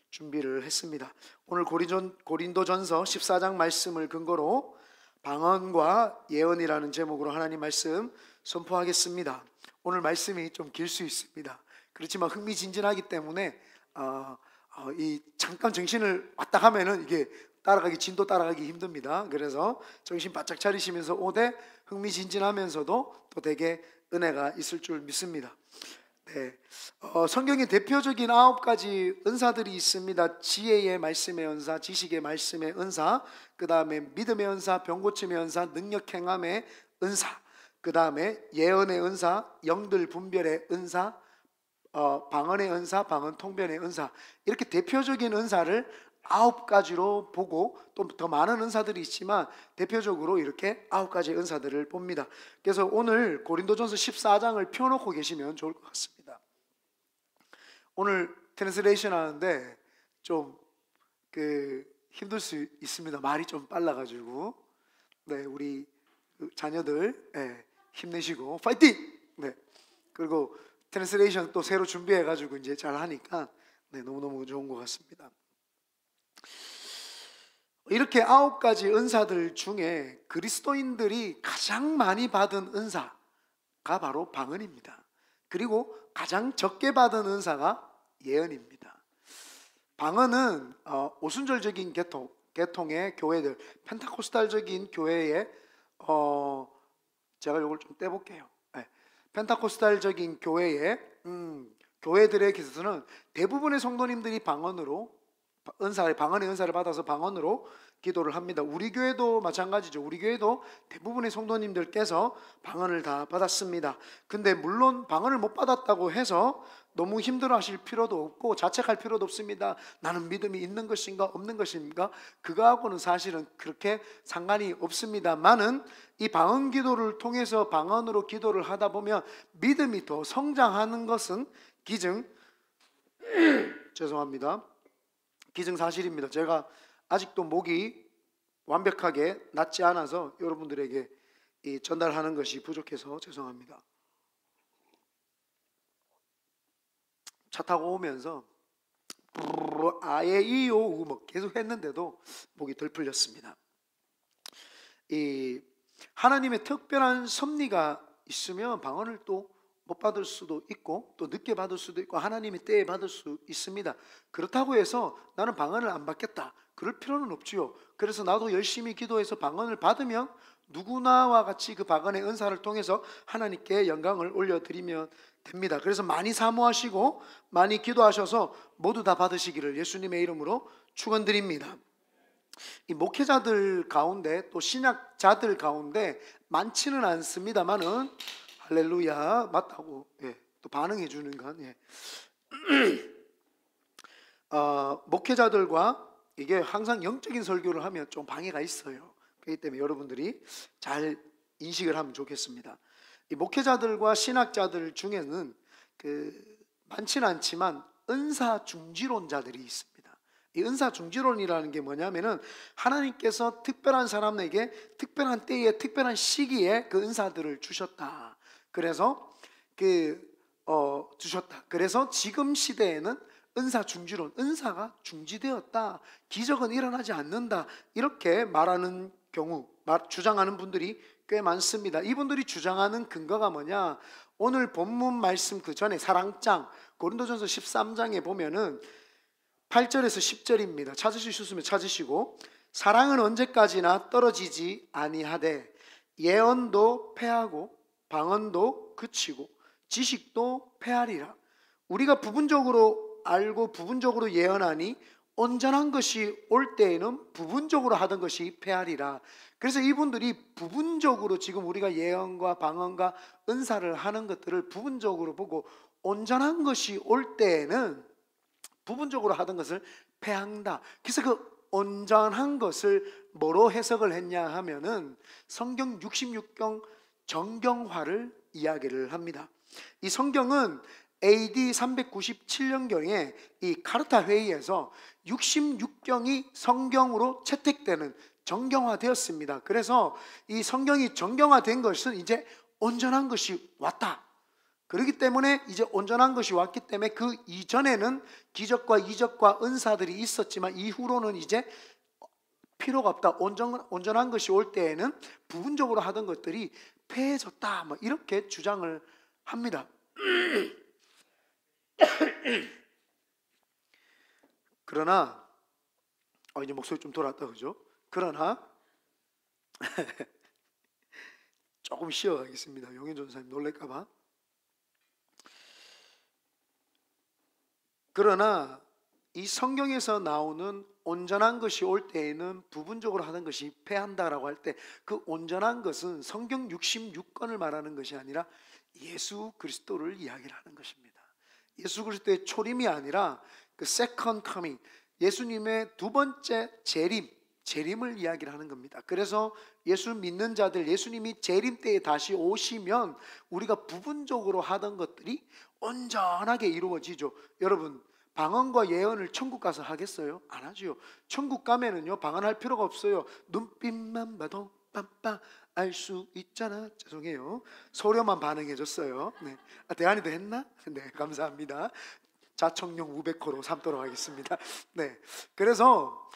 준비를 했습니다. 오늘 고린도전서 14장 말씀을 근거로 방언과 예언이라는 제목으로 하나님 말씀 선포하겠습니다. 오늘 말씀이 좀 길 수 있습니다. 그렇지만 흥미진진하기 때문에 이 잠깐 정신을 왔다 가면은 이게 진도 따라가기 힘듭니다. 그래서 정신 바짝 차리시면서 오되 흥미진진하면서도 또 되게 은혜가 있을 줄 믿습니다. 네, 성경에 대표적인 9가지 은사들이 있습니다. 지혜의 말씀의 은사, 지식의 말씀의 은사, 그 다음에 믿음의 은사, 병 고침의 은사, 능력 행함의 은사, 그 다음에 예언의 은사, 영들 분별의 은사, 방언의 은사, 방언 통변의 은사, 이렇게 대표적인 은사를 9가지로 보고 또 더 많은 은사들이 있지만 대표적으로 이렇게 9가지 은사들을 봅니다. 그래서 오늘 고린도전서 14장을 펴놓고 계시면 좋을 것 같습니다. 오늘 트랜스레이션 하는데 좀 힘들 수 있습니다. 말이 좀 빨라가지고. 네, 우리 자녀들 힘내시고 파이팅! 네, 그리고 트랜스레이션 또 새로 준비해가지고 이제 잘 하니까 너무너무 좋은 것 같습니다. 이렇게 9가지 은사들 중에 그리스도인들이 가장 많이 받은 은사가 바로 방언입니다. 그리고 가장 적게 받은 은사가 예언입니다. 방언은 오순절적인 계통의 교회들, 펜타코스탈적인 교회에 제가 이걸 좀 떼볼게요. 펜타코스탈적인 교회의 교회들에 계서는 대부분의 성도님들이 방언의 은사를 받아서 방언으로 기도를 합니다. 우리 교회도 마찬가지죠. 우리 교회도 대부분의 성도님들께서 방언을 다 받았습니다. 근데 물론 방언을 못 받았다고 해서 너무 힘들어하실 필요도 없고 자책할 필요도 없습니다. 나는 믿음이 있는 것인가 없는 것인가, 그거하고는 사실은 그렇게 상관이 없습니다만은 이 방언 기도를 통해서 방언으로 기도를 하다 보면 믿음이 더 성장하는 것은 기증사실입니다. 제가 아직도 목이 완벽하게 낫지 않아서 여러분들에게 전달하는 것이 부족해서 죄송합니다. 차 타고 오면서 아예이오 계속 했는데도 목이 덜 풀렸습니다. 이 하나님의 특별한 섭리가 있으면 방언을 또 못 받을 수도 있고 또 늦게 받을 수도 있고 하나님의 때에 받을 수 있습니다. 그렇다고 해서 나는 방언을 안 받겠다, 그럴 필요는 없지요. 그래서 나도 열심히 기도해서 방언을 받으면 누구나와 같이 그 방언의 은사를 통해서 하나님께 영광을 올려드리면 됩니다. 그래서 많이 사모하시고 많이 기도하셔서 모두 다 받으시기를 예수님의 이름으로 축원드립니다. 이 목회자들 가운데 또 신학자들 가운데 많지는 않습니다만은 할렐루야, 맞다고 또 반응해 주는 건 목회자들과 이게 항상 영적인 설교를 하면 좀 방해가 있어요. 그렇기 때문에 여러분들이 잘 인식을 하면 좋겠습니다. 이 목회자들과 신학자들 중에는 많지는 않지만 은사 중지론자들이 있습니다. 이 은사 중지론이라는 게 뭐냐면은 하나님께서 특별한 사람에게 특별한 때에 특별한 시기에 그 은사들을 주셨다. 그래서 그래서 지금 시대에는 은사 중지론, 은사가 중지되었다, 기적은 일어나지 않는다, 이렇게 말하는 경우, 주장하는 분들이 꽤 많습니다. 이분들이 주장하는 근거가 뭐냐? 오늘 본문 말씀 그 전에 사랑장 고린도전서 13장에 보면은 8절에서 10절입니다. 찾으실 수 있으면 찾으시고, 사랑은 언제까지나 떨어지지 아니하되 예언도 패하고 방언도 그치고 지식도 패하리라. 우리가 부분적으로 알고 부분적으로 예언하니 온전한 것이 올 때에는 부분적으로 하던 것이 패하리라. 그래서 이분들이 부분적으로 지금 우리가 예언과 방언과 은사를 하는 것들을 부분적으로 보고 온전한 것이 올 때에는 부분적으로 하던 것을 패한다. 그래서 그 온전한 것을 뭐로 해석을 했냐 하면은 성경 66경 정경화를 이야기를 합니다. 이 성경은 AD 397년경에 이 카르타 회의에서 66경이 성경으로 채택되는 정경화되었습니다. 그래서 이 성경이 정경화된 것은 이제 온전한 것이 왔다. 그렇기 때문에 이제 온전한 것이 왔기 때문에 그 이전에는 기적과 이적과 은사들이 있었지만 이후로는 이제 필요가 없다. 온전한 것이 올 때에는 부분적으로 하던 것들이 폐해졌다. 뭐 이렇게 주장을 합니다. 그러나 이제 목소리 좀 돌았다, 그죠? 그러나 조금 쉬어가겠습니다. 용현 전사님 놀랄까봐. 그러나 이 성경에서 나오는 온전한 것이 올 때에는 부분적으로 하는 것이 패한다라고 할 때 그 온전한 것은 성경 66권을 말하는 것이 아니라 예수 그리스도를 이야기를 하는 것입니다. 예수 그리스도의 초림이 아니라 그 second coming, 예수님의 두 번째 재림을 이야기를 하는 겁니다. 그래서 예수 믿는 자들, 예수님이 재림 때에 다시 오시면 우리가 부분적으로 하던 것들이 온전하게 이루어지죠. 여러분, 방언과 예언을 천국 가서 하겠어요? 안 하죠. 천국 가면은요, 방언할 필요가 없어요. 눈빛만 봐도 빰빰 알 수 있잖아. 죄송해요. 소려만 반응해줬어요. 네. 대한이도 했나? 네, 감사합니다. 자청용 우백호로 삼도록 하겠습니다. 네. 그래서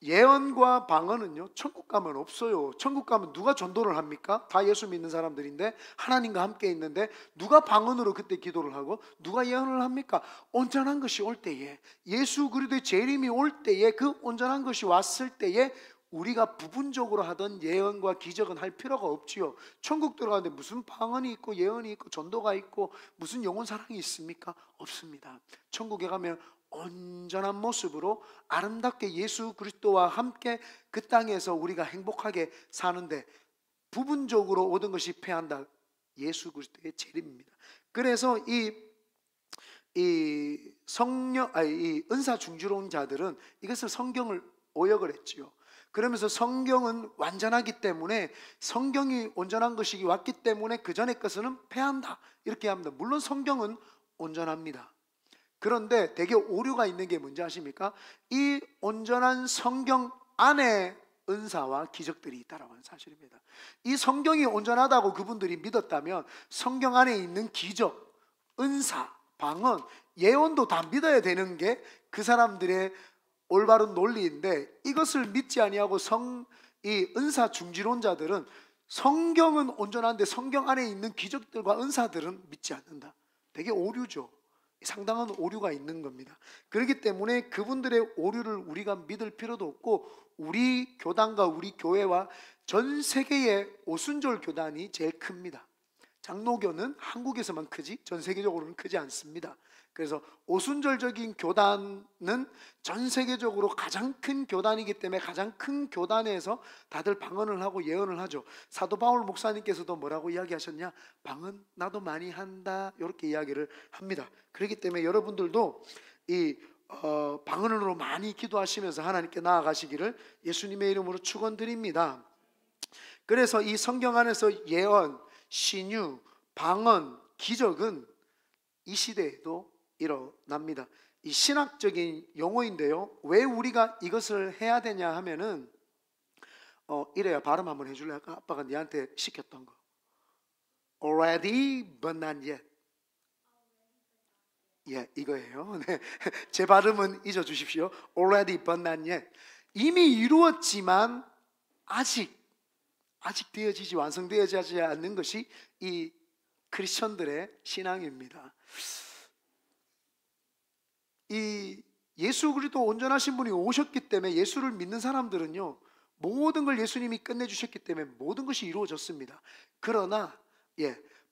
예언과 방언은요, 천국 가면 없어요. 천국 가면 누가 전도를 합니까? 다 예수 믿는 사람들인데, 하나님과 함께 있는데 누가 방언으로 그때 기도를 하고 누가 예언을 합니까? 온전한 것이 올 때에, 예수 그리스도의 재림이 올 때에, 그 온전한 것이 왔을 때에 우리가 부분적으로 하던 예언과 기적은 할 필요가 없지요. 천국 들어가는데 무슨 방언이 있고 예언이 있고 전도가 있고 무슨 영혼 사랑이 있습니까? 없습니다. 천국에 가면 온전한 모습으로 아름답게 예수 그리스도와 함께 그 땅에서 우리가 행복하게 사는데 부분적으로 모든 것이 패한다. 예수 그리스도의 재림입니다. 그래서 이 은사 중지로운 자들은 이것을 성경을 오역을 했지요. 그러면서 성경은 완전하기 때문에, 성경이 온전한 것이 왔기 때문에 그 전의 것은 패한다 이렇게 합니다. 물론 성경은 온전합니다. 그런데 되게 오류가 있는 게 뭔지 아십니까? 이 온전한 성경 안에 은사와 기적들이 있다라고 하는 사실입니다. 이 성경이 온전하다고 그분들이 믿었다면 성경 안에 있는 기적, 은사, 방언, 예언도 다 믿어야 되는 게 그 사람들의 올바른 논리인데, 이것을 믿지 아니하고 이 은사 중지론자들은 성경은 온전한데 성경 안에 있는 기적들과 은사들은 믿지 않는다. 되게 오류죠. 상당한 오류가 있는 겁니다. 그렇기 때문에 그분들의 오류를 우리가 믿을 필요도 없고, 우리 교단과 우리 교회와 전 세계의 오순절 교단이 제일 큽니다. 장로교는 한국에서만 크지 전 세계적으로는 크지 않습니다. 그래서 오순절적인 교단은 전 세계적으로 가장 큰 교단이기 때문에 가장 큰 교단에서 다들 방언을 하고 예언을 하죠. 사도 바울 목사님께서도 뭐라고 이야기하셨냐? 방언 나도 많이 한다, 이렇게 이야기를 합니다. 그렇기 때문에 여러분들도 이 방언으로 많이 기도하시면서 하나님께 나아가시기를 예수님의 이름으로 축원드립니다. 그래서 이 성경 안에서 예언, 신유, 방언, 기적은 이 시대에도 일어납니다. 이 신학적인 용어인데요, 왜 우리가 이것을 해야 되냐 하면은 이래야 발음 한번 해줄래? 아빠가 니한테 시켰던 거. Already but not yet. 예, 이거예요. 네. 제 발음은 잊어주십시오. Already but not yet. 이미 이루었지만 아직 되어지지, 완성되어지지 않는 것이 이 크리스천들의 신앙입니다. 이 예수 그리스도 온전하신 분이 오셨기 때문에 예수를 믿는 사람들은요, 모든 걸 예수님이 끝내주셨기 때문에 모든 것이 이루어졌습니다. 그러나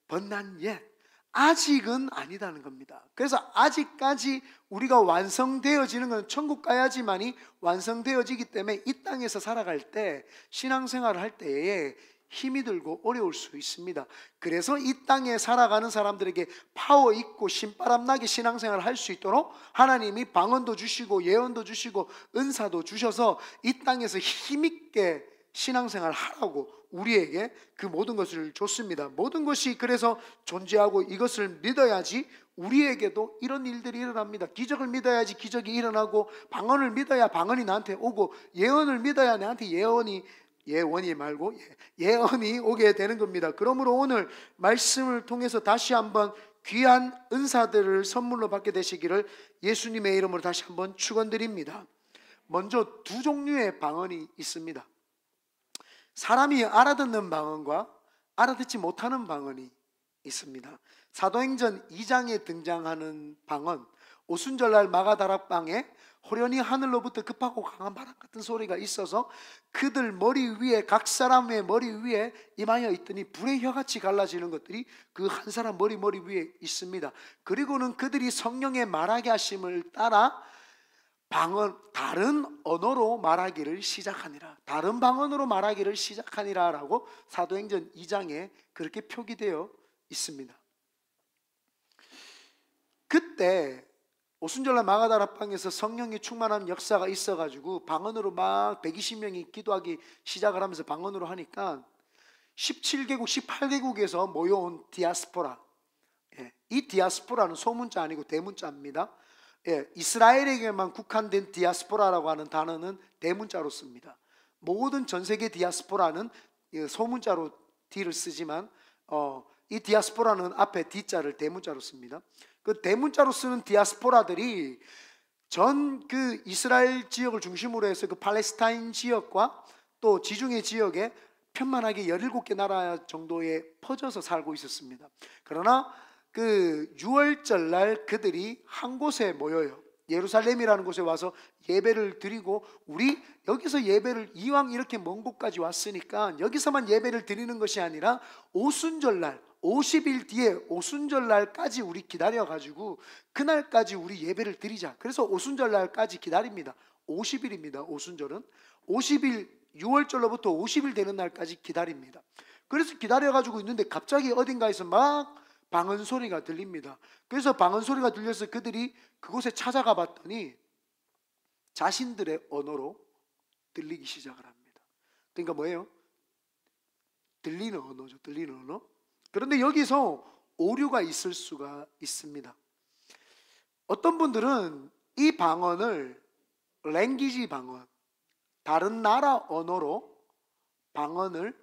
but not yet, 아직은 아니다는 겁니다. 그래서 아직까지 우리가 완성되어지는 건 천국 가야지만이 완성되어지기 때문에 이 땅에서 살아갈 때, 신앙생활을 할 때에 힘이 들고 어려울 수 있습니다. 그래서 이 땅에 살아가는 사람들에게 파워 있고 신바람나게 신앙생활을 할 수 있도록 하나님이 방언도 주시고 예언도 주시고 은사도 주셔서 이 땅에서 힘있게 신앙생활을 하라고 우리에게 그 모든 것을 줬습니다. 모든 것이 그래서 존재하고 이것을 믿어야지 우리에게도 이런 일들이 일어납니다. 기적을 믿어야지 기적이 일어나고, 방언을 믿어야 방언이 나한테 오고, 예언을 믿어야 나한테 예언이 오게 되는 겁니다. 그러므로 오늘 말씀을 통해서 다시 한번 귀한 은사들을 선물로 받게 되시기를 예수님의 이름으로 다시 한번 축원드립니다. 먼저 두 종류의 방언이 있습니다. 사람이 알아듣는 방언과 알아듣지 못하는 방언이 있습니다. 사도행전 2장에 등장하는 방언, 오순절날 마가다락방에 호련히 하늘로부터 급하고 강한 바람 같은 소리가 있어서 그들 머리 위에, 각 사람의 머리 위에 임하여 있더니 불의 혀같이 갈라지는 것들이 그 한 사람 머리 위에 있습니다. 그리고는 그들이 성령의 말하게 하심을 따라 방언, 다른 언어로 말하기를 시작하니라, 다른 방언으로 말하기를 시작하니라 라고 사도행전 2장에 그렇게 표기되어 있습니다. 그때 오순절날 마가다락방에서 성령이 충만한 역사가 있어가지고 방언으로 막 120명이 기도하기 시작을 하면서 방언으로 하니까 17개국 18개국에서 모여온 디아스포라, 이 디아스포라는 소문자 아니고 대문자입니다. 이스라엘에게만 국한된 디아스포라라고 하는 단어는 대문자로 씁니다. 모든 전세계 디아스포라는 소문자로 D를 쓰지만 이 디아스포라는 앞에 D자를 대문자로 씁니다. 그 대문자로 쓰는 디아스포라들이 전 그 이스라엘 지역을 중심으로 해서 그 팔레스타인 지역과 또 지중해 지역에 편만하게 17개 나라 정도에 퍼져서 살고 있었습니다. 그러나 그 유월절날 그들이 한 곳에 모여요. 예루살렘이라는 곳에 와서 예배를 드리고, 우리 여기서 예배를 이왕 이렇게 먼 곳까지 왔으니까 여기서만 예배를 드리는 것이 아니라 오순절날 50일 뒤에 오순절날까지 우리 기다려가지고 그날까지 우리 예배를 드리자. 그래서 오순절날까지 기다립니다. 50일입니다. 오순절은 50일, 6월절로부터 50일 되는 날까지 기다립니다. 그래서 기다려가지고 있는데 갑자기 어딘가에서 막 방언 소리가 들립니다. 그래서 방언 소리가 들려서 그들이 그곳에 찾아가 봤더니 자신들의 언어로 들리기 시작을 합니다. 그러니까 뭐예요? 들리는 언어죠. 들리는 언어. 그런데 여기서 오류가 있을 수가 있습니다. 어떤 분들은 이 방언을 랭귀지 방언, 다른 나라 언어로 방언을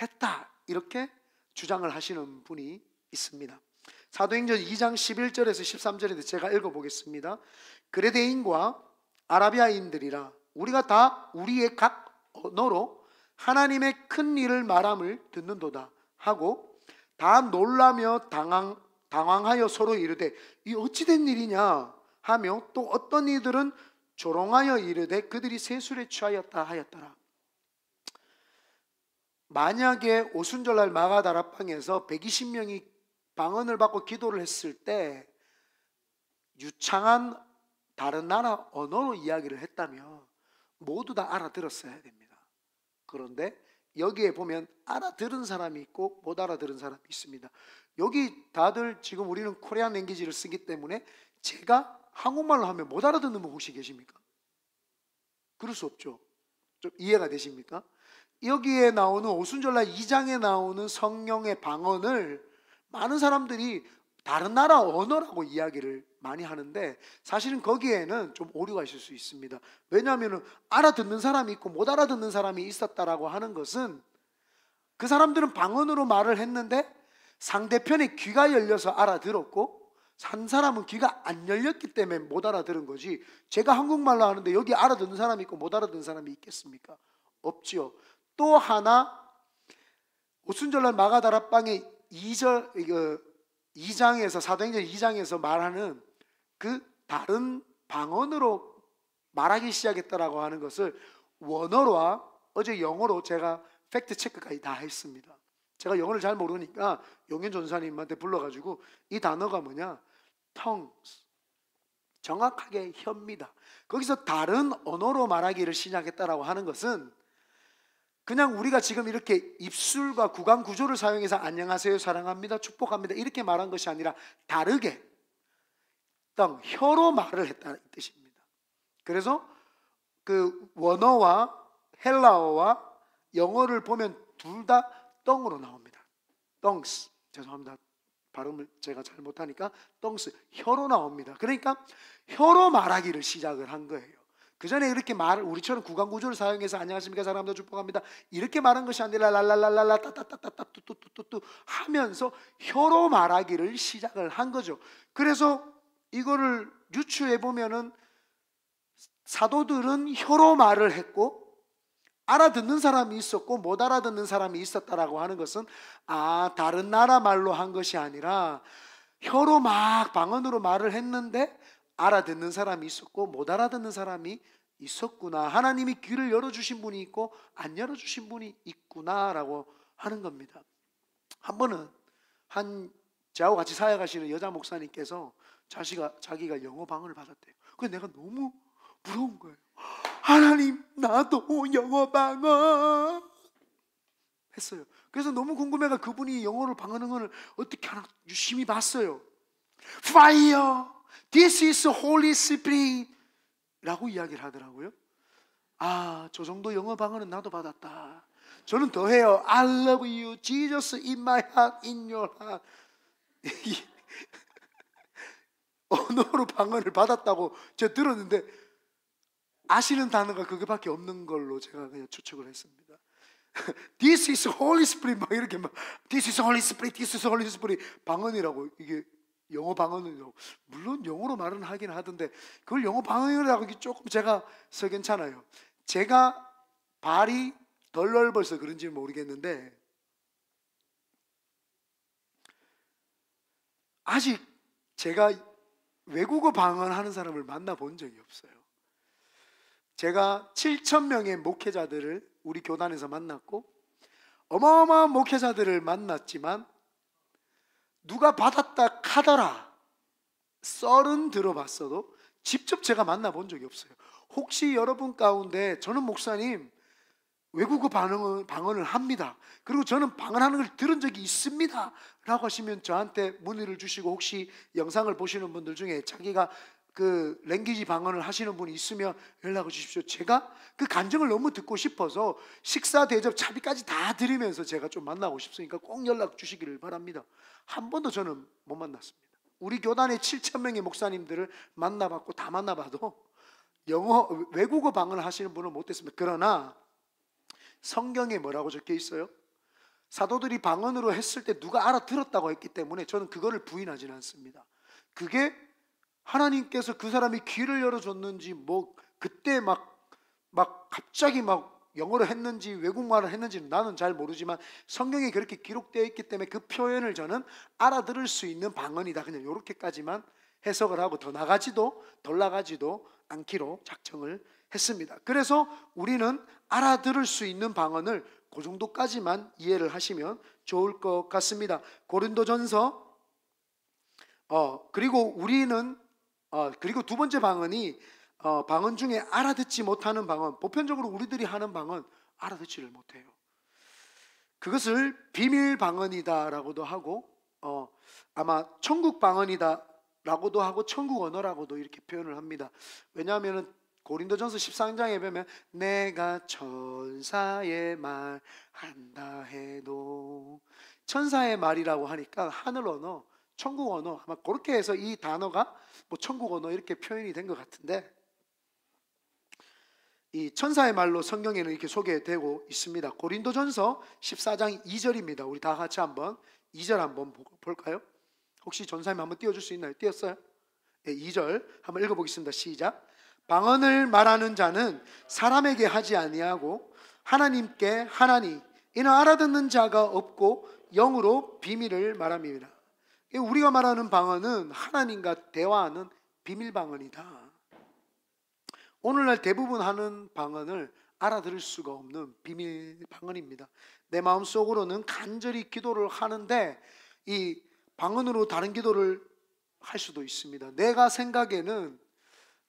했다, 이렇게 주장을 하시는 분이 있습니다. 사도행전 2장 11절에서 13절에 제가 읽어보겠습니다. 그레데인과 아라비아인들이라 우리가 다 우리의 각 언어로 하나님의 큰 일을 말함을 듣는도다 하고 다 놀라며 당황하여 서로 이르되 이 어찌된 일이냐 하며, 또 어떤 이들은 조롱하여 이르되 그들이 세술에 취하였다 하였더라. 만약에 오순절날 마가다락방에서 120명이 방언을 받고 기도를 했을 때 유창한 다른 나라 언어로 이야기를 했다면 모두 다 알아들었어야 됩니다. 그런데 여기에 보면 알아들은 사람이 있고 못 알아들은 사람이 있습니다. 여기 다들 지금 우리는 코리안 랭귀지를 쓰기 때문에 제가 한국말로 하면 못 알아듣는 분 혹시 계십니까? 그럴 수 없죠. 좀 이해가 되십니까? 여기에 나오는 오순절날 2장에 나오는 성령의 방언을 많은 사람들이 다른 나라 언어라고 이야기를 많이 하는데 사실은 거기에는 좀 오류가 있을 수 있습니다. 왜냐하면 알아듣는 사람이 있고 못 알아듣는 사람이 있었다라고 하는 것은 그 사람들은 방언으로 말을 했는데 상대편의 귀가 열려서 알아들었고 한 사람은 귀가 안 열렸기 때문에 못 알아들은 거지, 제가 한국말로 하는데 여기 알아듣는 사람이 있고 못 알아듣는 사람이 있겠습니까? 없지요. 또 하나, 오순절날 마가다락방의 2장에서 사도행전 2장에서 말하는 그 다른 방언으로 말하기 시작했다라고 하는 것을 원어와 어제 영어로 제가 팩트 체크까지 다 했습니다. 제가 영어를 잘 모르니까 용현 전사님한테 불러가지고 이 단어가 뭐냐, tongues, 정확하게 혀입니다. 거기서 다른 언어로 말하기를 시작했다라고 하는 것은 그냥 우리가 지금 이렇게 입술과 구강 구조를 사용해서 안녕하세요, 사랑합니다, 축복합니다 이렇게 말한 것이 아니라 다르게 혀로 말을 했다는 뜻입니다. 그래서 그 원어와 헬라어와 영어를 보면 둘 다 똥으로 나옵니다. tongues, 죄송합니다. 발음을 제가 잘 못하니까 tongues, 혀로 나옵니다. 그러니까 혀로 말하기를 시작을 한 거예요. 그 전에 이렇게 말을 우리처럼 구강구조를 사용해서 안녕하십니까 사랑합니다 축복합니다 이렇게 말한 것이 아니라 랄랄랄랄라 따따따따따 뚜뚜뚜뚜 하면서 혀로 말하기를 시작을 한 거죠. 그래서 이거를 유추해 보면은 사도들은 혀로 말을 했고 알아듣는 사람이 있었고 못 알아듣는 사람이 있었다라고 하는 것은 다른 나라 말로 한 것이 아니라 혀로 막 방언으로 말을 했는데 알아듣는 사람이 있었고 못 알아듣는 사람이 있었구나. 하나님이 귀를 열어주신 분이 있고 안 열어주신 분이 있구나라고 하는 겁니다. 한 번은 저하고 같이 사역하시는 여자 목사님께서 자기가 영어 방언을 받았대요. 그래서 내가 너무 부러운 거예요. 하나님 나도 영어 방언 했어요. 그래서 너무 궁금해가 그분이 영어를 방언을 어떻게 하나 유심히 봤어요. Fire, this is Holy Spirit 라고 이야기를 하더라고요. 저 정도 영어 방언은 나도 받았다. 저는 더 해요. I love you, Jesus in my heart, in your heart. 언어로 방언을 받았다고 제가 들었는데 아시는 단어가 그게밖에 없는 걸로 제가 그냥 추측을 했습니다. This is Holy Spirit 막 이렇게 막 This is Holy Spirit, This is Holy Spirit 방언이라고 이게 영어 방언이라고 물론 영어로 말은 하긴 하던데 그걸 영어 방언이라고 하기 조금 제가 석연찮아요. 제가 발이 덜 넓어서 그런지 모르겠는데 아직 제가 외국어 방언하는 사람을 만나본 적이 없어요. 제가 7,000명의 목회자들을 우리 교단에서 만났고 어마어마한 목회자들을 만났지만 누가 받았다 카더라 썰은 들어봤어도 직접 제가 만나본 적이 없어요. 혹시 여러분 가운데 저는 목사님 외국어 방언을 합니다. 그리고 저는 방언하는 걸 들은 적이 있습니다 라고 하시면 저한테 문의를 주시고 혹시 영상을 보시는 분들 중에 자기가 그 랭귀지 방언을 하시는 분이 있으면 연락을 주십시오. 제가 그 감정을 너무 듣고 싶어서 식사 대접 차비까지 다 드리면서 제가 좀 만나고 싶으니까 꼭 연락 주시기를 바랍니다. 한 번도 저는 못 만났습니다. 우리 교단의 7,000명의 목사님들을 만나봤고 다 만나봐도 외국어 방언을 하시는 분은 못했습니다. 그러나 성경에 뭐라고 적혀 있어요? 사도들이 방언으로 했을 때 누가 알아들었다고 했기 때문에 저는 그거를 부인하지는 않습니다. 그게 하나님께서 그 사람이 귀를 열어줬는지 뭐 그때 막 갑자기 막 영어로 했는지 외국말을 했는지는 나는 잘 모르지만 성경에 그렇게 기록되어 있기 때문에 그 표현을 저는 알아들을 수 있는 방언이다 그냥 이렇게까지만 해석을 하고 더 나가지도 덜 나가지도 않기로 작정을 했습니다. 그래서 우리는 알아들을 수 있는 방언을 그 정도까지만 이해를 하시면 좋을 것 같습니다. 고린도전서 그리고 우리는 그리고 두 번째 방언이 방언 중에 알아듣지 못하는 방언, 보편적으로 우리들이 하는 방언 알아듣지를 못해요. 그것을 비밀 방언이다라고도 하고 아마 천국 방언이다라고도 하고 천국 언어라고도 이렇게 표현을 합니다. 왜냐하면 고린도전서 13장에 보면 내가 천사의 말 한다 해도 천사의 말이라고 하니까 하늘 언어, 천국 언어 아마 그렇게 해서 이 단어가 뭐 천국 언어 이렇게 표현이 된 것 같은데 이 천사의 말로 성경에는 이렇게 소개되고 있습니다. 고린도전서 14장 2절입니다. 우리 다 같이 한번 2절 한번 볼까요? 혹시 전사님 한번 띄워줄 수 있나요? 띄웠어요? 네, 2절 한번 읽어보겠습니다. 시작. 방언을 말하는 자는 사람에게 하지 아니하고 하나님께 하나니 이는 알아듣는 자가 없고 영으로 비밀을 말함이라. 우리가 말하는 방언은 하나님과 대화하는 비밀 방언이다. 오늘날 대부분 하는 방언을 알아들을 수가 없는 비밀 방언입니다. 내 마음속으로는 간절히 기도를 하는데 이 방언으로 다른 기도를 할 수도 있습니다. 내가 생각에는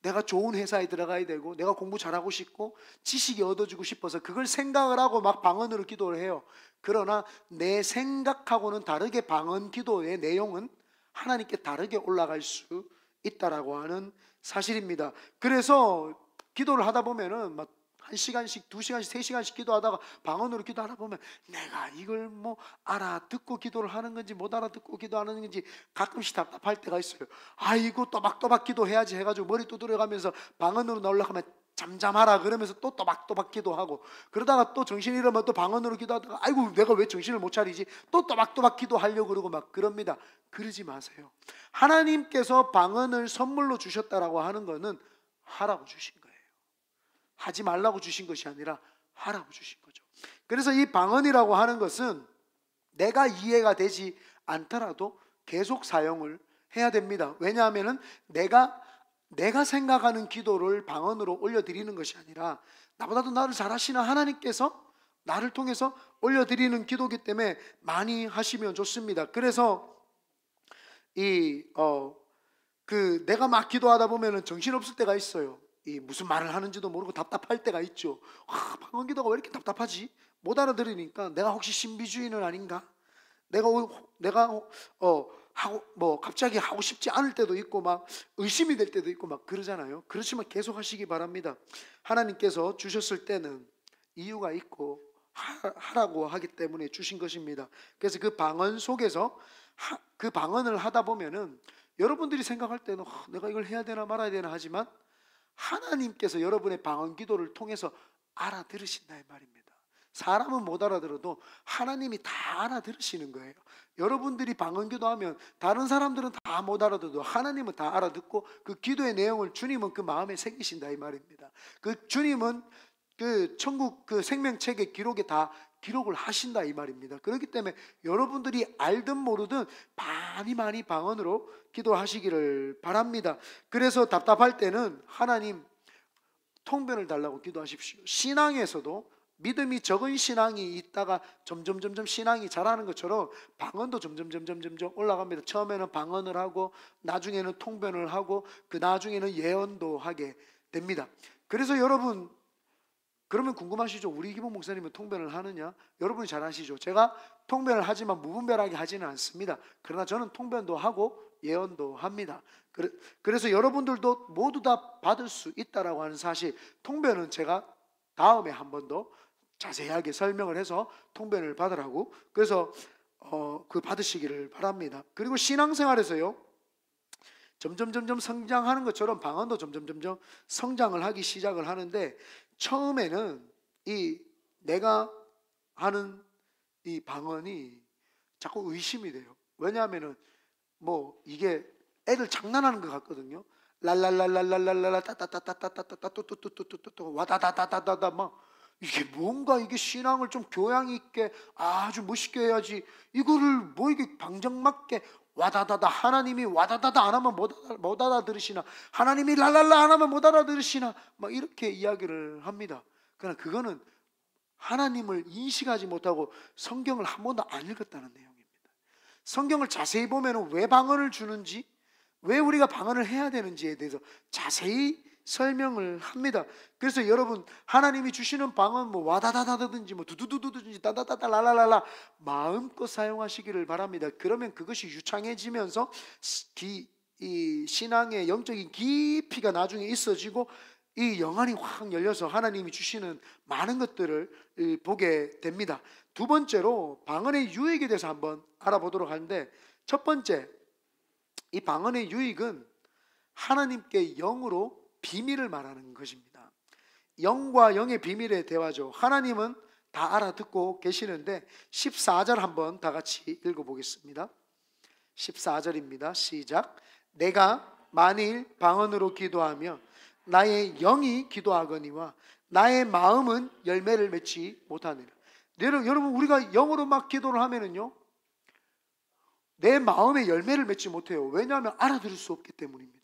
내가 좋은 회사에 들어가야 되고 내가 공부 잘하고 싶고 지식이 얻어지고 싶어서 그걸 생각을 하고 막 방언으로 기도를 해요. 그러나 내 생각하고는 다르게 방언 기도의 내용은 하나님께 다르게 올라갈 수 있다라고 하는 사실입니다. 그래서 기도를 하다 보면은 막 1시간씩, 2시간씩, 3시간씩 기도하다가 방언으로 기도하다 보면 내가 이걸 뭐 알아듣고 기도를 하는 건지 못 알아듣고 기도하는 건지 가끔씩 답답할 때가 있어요. 아이고 또박또박 기도해야지 해가지고 머리 두드려가면서 방언으로 나오려고 하면 잠잠하라 그러면서 또 또박또박 기도하고, 그러다가 또 정신이 잃으면 또 방언으로 기도하다가 아이고 내가 왜 정신을 못 차리지, 또 또박또박 기도하려고 그러고 막 그럽니다. 그러지 마세요. 하나님께서 방언을 선물로 주셨다라고 하는 것은 하라고 주신 거예요. 하지 말라고 주신 것이 아니라 하라고 주신 거죠. 그래서 이 방언이라고 하는 것은 내가 이해가 되지 않더라도 계속 사용을 해야 됩니다. 왜냐하면 내가 생각하는 기도를 방언으로 올려드리는 것이 아니라 나보다도 나를 잘 아시는 하나님께서 나를 통해서 올려드리는 기도이기 때문에 많이 하시면 좋습니다. 그래서 내가 막 기도하다 보면은 정신없을 때가 있어요. 무슨 말을 하는지도 모르고 답답할 때가 있죠. 방언 기도가 왜 이렇게 답답하지? 못 알아들으니까 내가 혹시 신비주의는 아닌가? 내가 갑자기 하고 싶지 않을 때도 있고 막 의심이 될 때도 있고 막 그러잖아요. 그렇지만 계속 하시기 바랍니다. 하나님께서 주셨을 때는 이유가 있고 하라고 하기 때문에 주신 것입니다. 그래서 그 방언 속에서 그 방언을 하다 보면은 여러분들이 생각할 때는 내가 이걸 해야 되나 말아야 되나 하지만 하나님께서 여러분의 방언 기도를 통해서 알아들으신다 이 말입니다. 사람은 못 알아들어도 하나님이 다 알아들으시는 거예요. 여러분들이 방언 기도하면 다른 사람들은 다 못 알아들어도 하나님은 다 알아듣고 그 기도의 내용을 주님은 그 마음에 새기신다 이 말입니다. 그 주님은 그 천국 그 생명책의 기록에 다 기록을 하신다 이 말입니다. 그렇기 때문에 여러분들이 알든 모르든 많이 방언으로 기도하시기를 바랍니다. 그래서 답답할 때는 하나님 통변을 달라고 기도하십시오. 신앙에서도 믿음이 적은 신앙이 있다가 점점 신앙이 자라는 것처럼 방언도 점점 올라갑니다. 처음에는 방언을 하고 나중에는 통변을 하고 그 나중에는 예언도 하게 됩니다. 그래서 여러분 그러면 궁금하시죠? 우리 기복 목사님은 통변을 하느냐? 여러분이 잘 아시죠? 제가 통변을 하지만 무분별하게 하지는 않습니다. 그러나 저는 통변도 하고 예언도 합니다. 그래서 여러분들도 모두 다 받을 수 있다라고 하는 사실, 통변은 제가 다음에 한 번 더 자세하게 설명을 해서 통변을 받으라고, 그래서 그 받으시기를 바랍니다. 그리고 신앙생활에서요 점점 성장하는 것처럼 방언도 점점 성장을 하기 시작을 하는데, 처음에는 내가 하는 이 방언이 자꾸 의심이 돼요. 왜냐하면은 이게 애들 장난하는 것 같거든요. 랄랄랄랄랄랄라 따따따따따따따 또또또또또또 와다다다다다다 막 이게 뭔가 이게 신앙을 좀 교양 있게 아주 멋있게 해야지 이거를 이게 방정맞게 와다다다 하나님이 와다다다 안 하면 못 알아들으시나, 하나님이 랄랄라 안 하면 못 알아들으시나 막 이렇게 이야기를 합니다. 그러나 그거는 하나님을 인식하지 못하고 성경을 한 번도 안 읽었다는 내용입니다. 성경을 자세히 보면 왜 방언을 주는지, 왜 우리가 방언을 해야 되는지에 대해서 자세히 설명을 합니다. 그래서 여러분 하나님이 주시는 방언 와다다다든지 두두두두든지 따다다다 랄랄랄라 마음껏 사용하시기를 바랍니다. 그러면 그것이 유창해지면서 이 신앙의 영적인 깊이가 나중에 있어지고 이 영안이 확 열려서 하나님이 주시는 많은 것들을 보게 됩니다. 두 번째로 방언의 유익에 대해서 한번 알아보도록 하는데, 첫 번째, 이 방언의 유익은 하나님께 영으로 비밀을 말하는 것입니다. 영과 영의 비밀의 대화죠. 하나님은 다 알아듣고 계시는데 14절 한번 다 같이 읽어보겠습니다. 14절입니다. 시작. 내가 만일 방언으로 기도하며 나의 영이 기도하거니와 나의 마음은 열매를 맺지 못하느니라. 여러분 우리가 영으로 막 기도를 하면은요 내 마음에 열매를 맺지 못해요. 왜냐하면 알아들을 수 없기 때문입니다.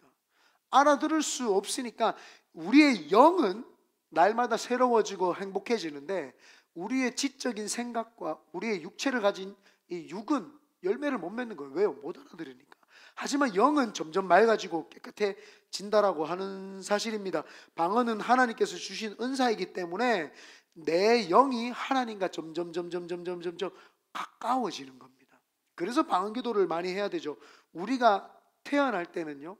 알아들을 수 없으니까 우리의 영은 날마다 새로워지고 행복해지는데 우리의 지적인 생각과 우리의 육체를 가진 이 육은 열매를 못 맺는 거예요. 왜요? 못 알아들으니까. 하지만 영은 점점 맑아지고 깨끗해진다라고 하는 사실입니다. 방언은 하나님께서 주신 은사이기 때문에 내 영이 하나님과 점점 가까워지는 겁니다. 그래서 방언 기도를 많이 해야 되죠. 우리가 태어날 때는요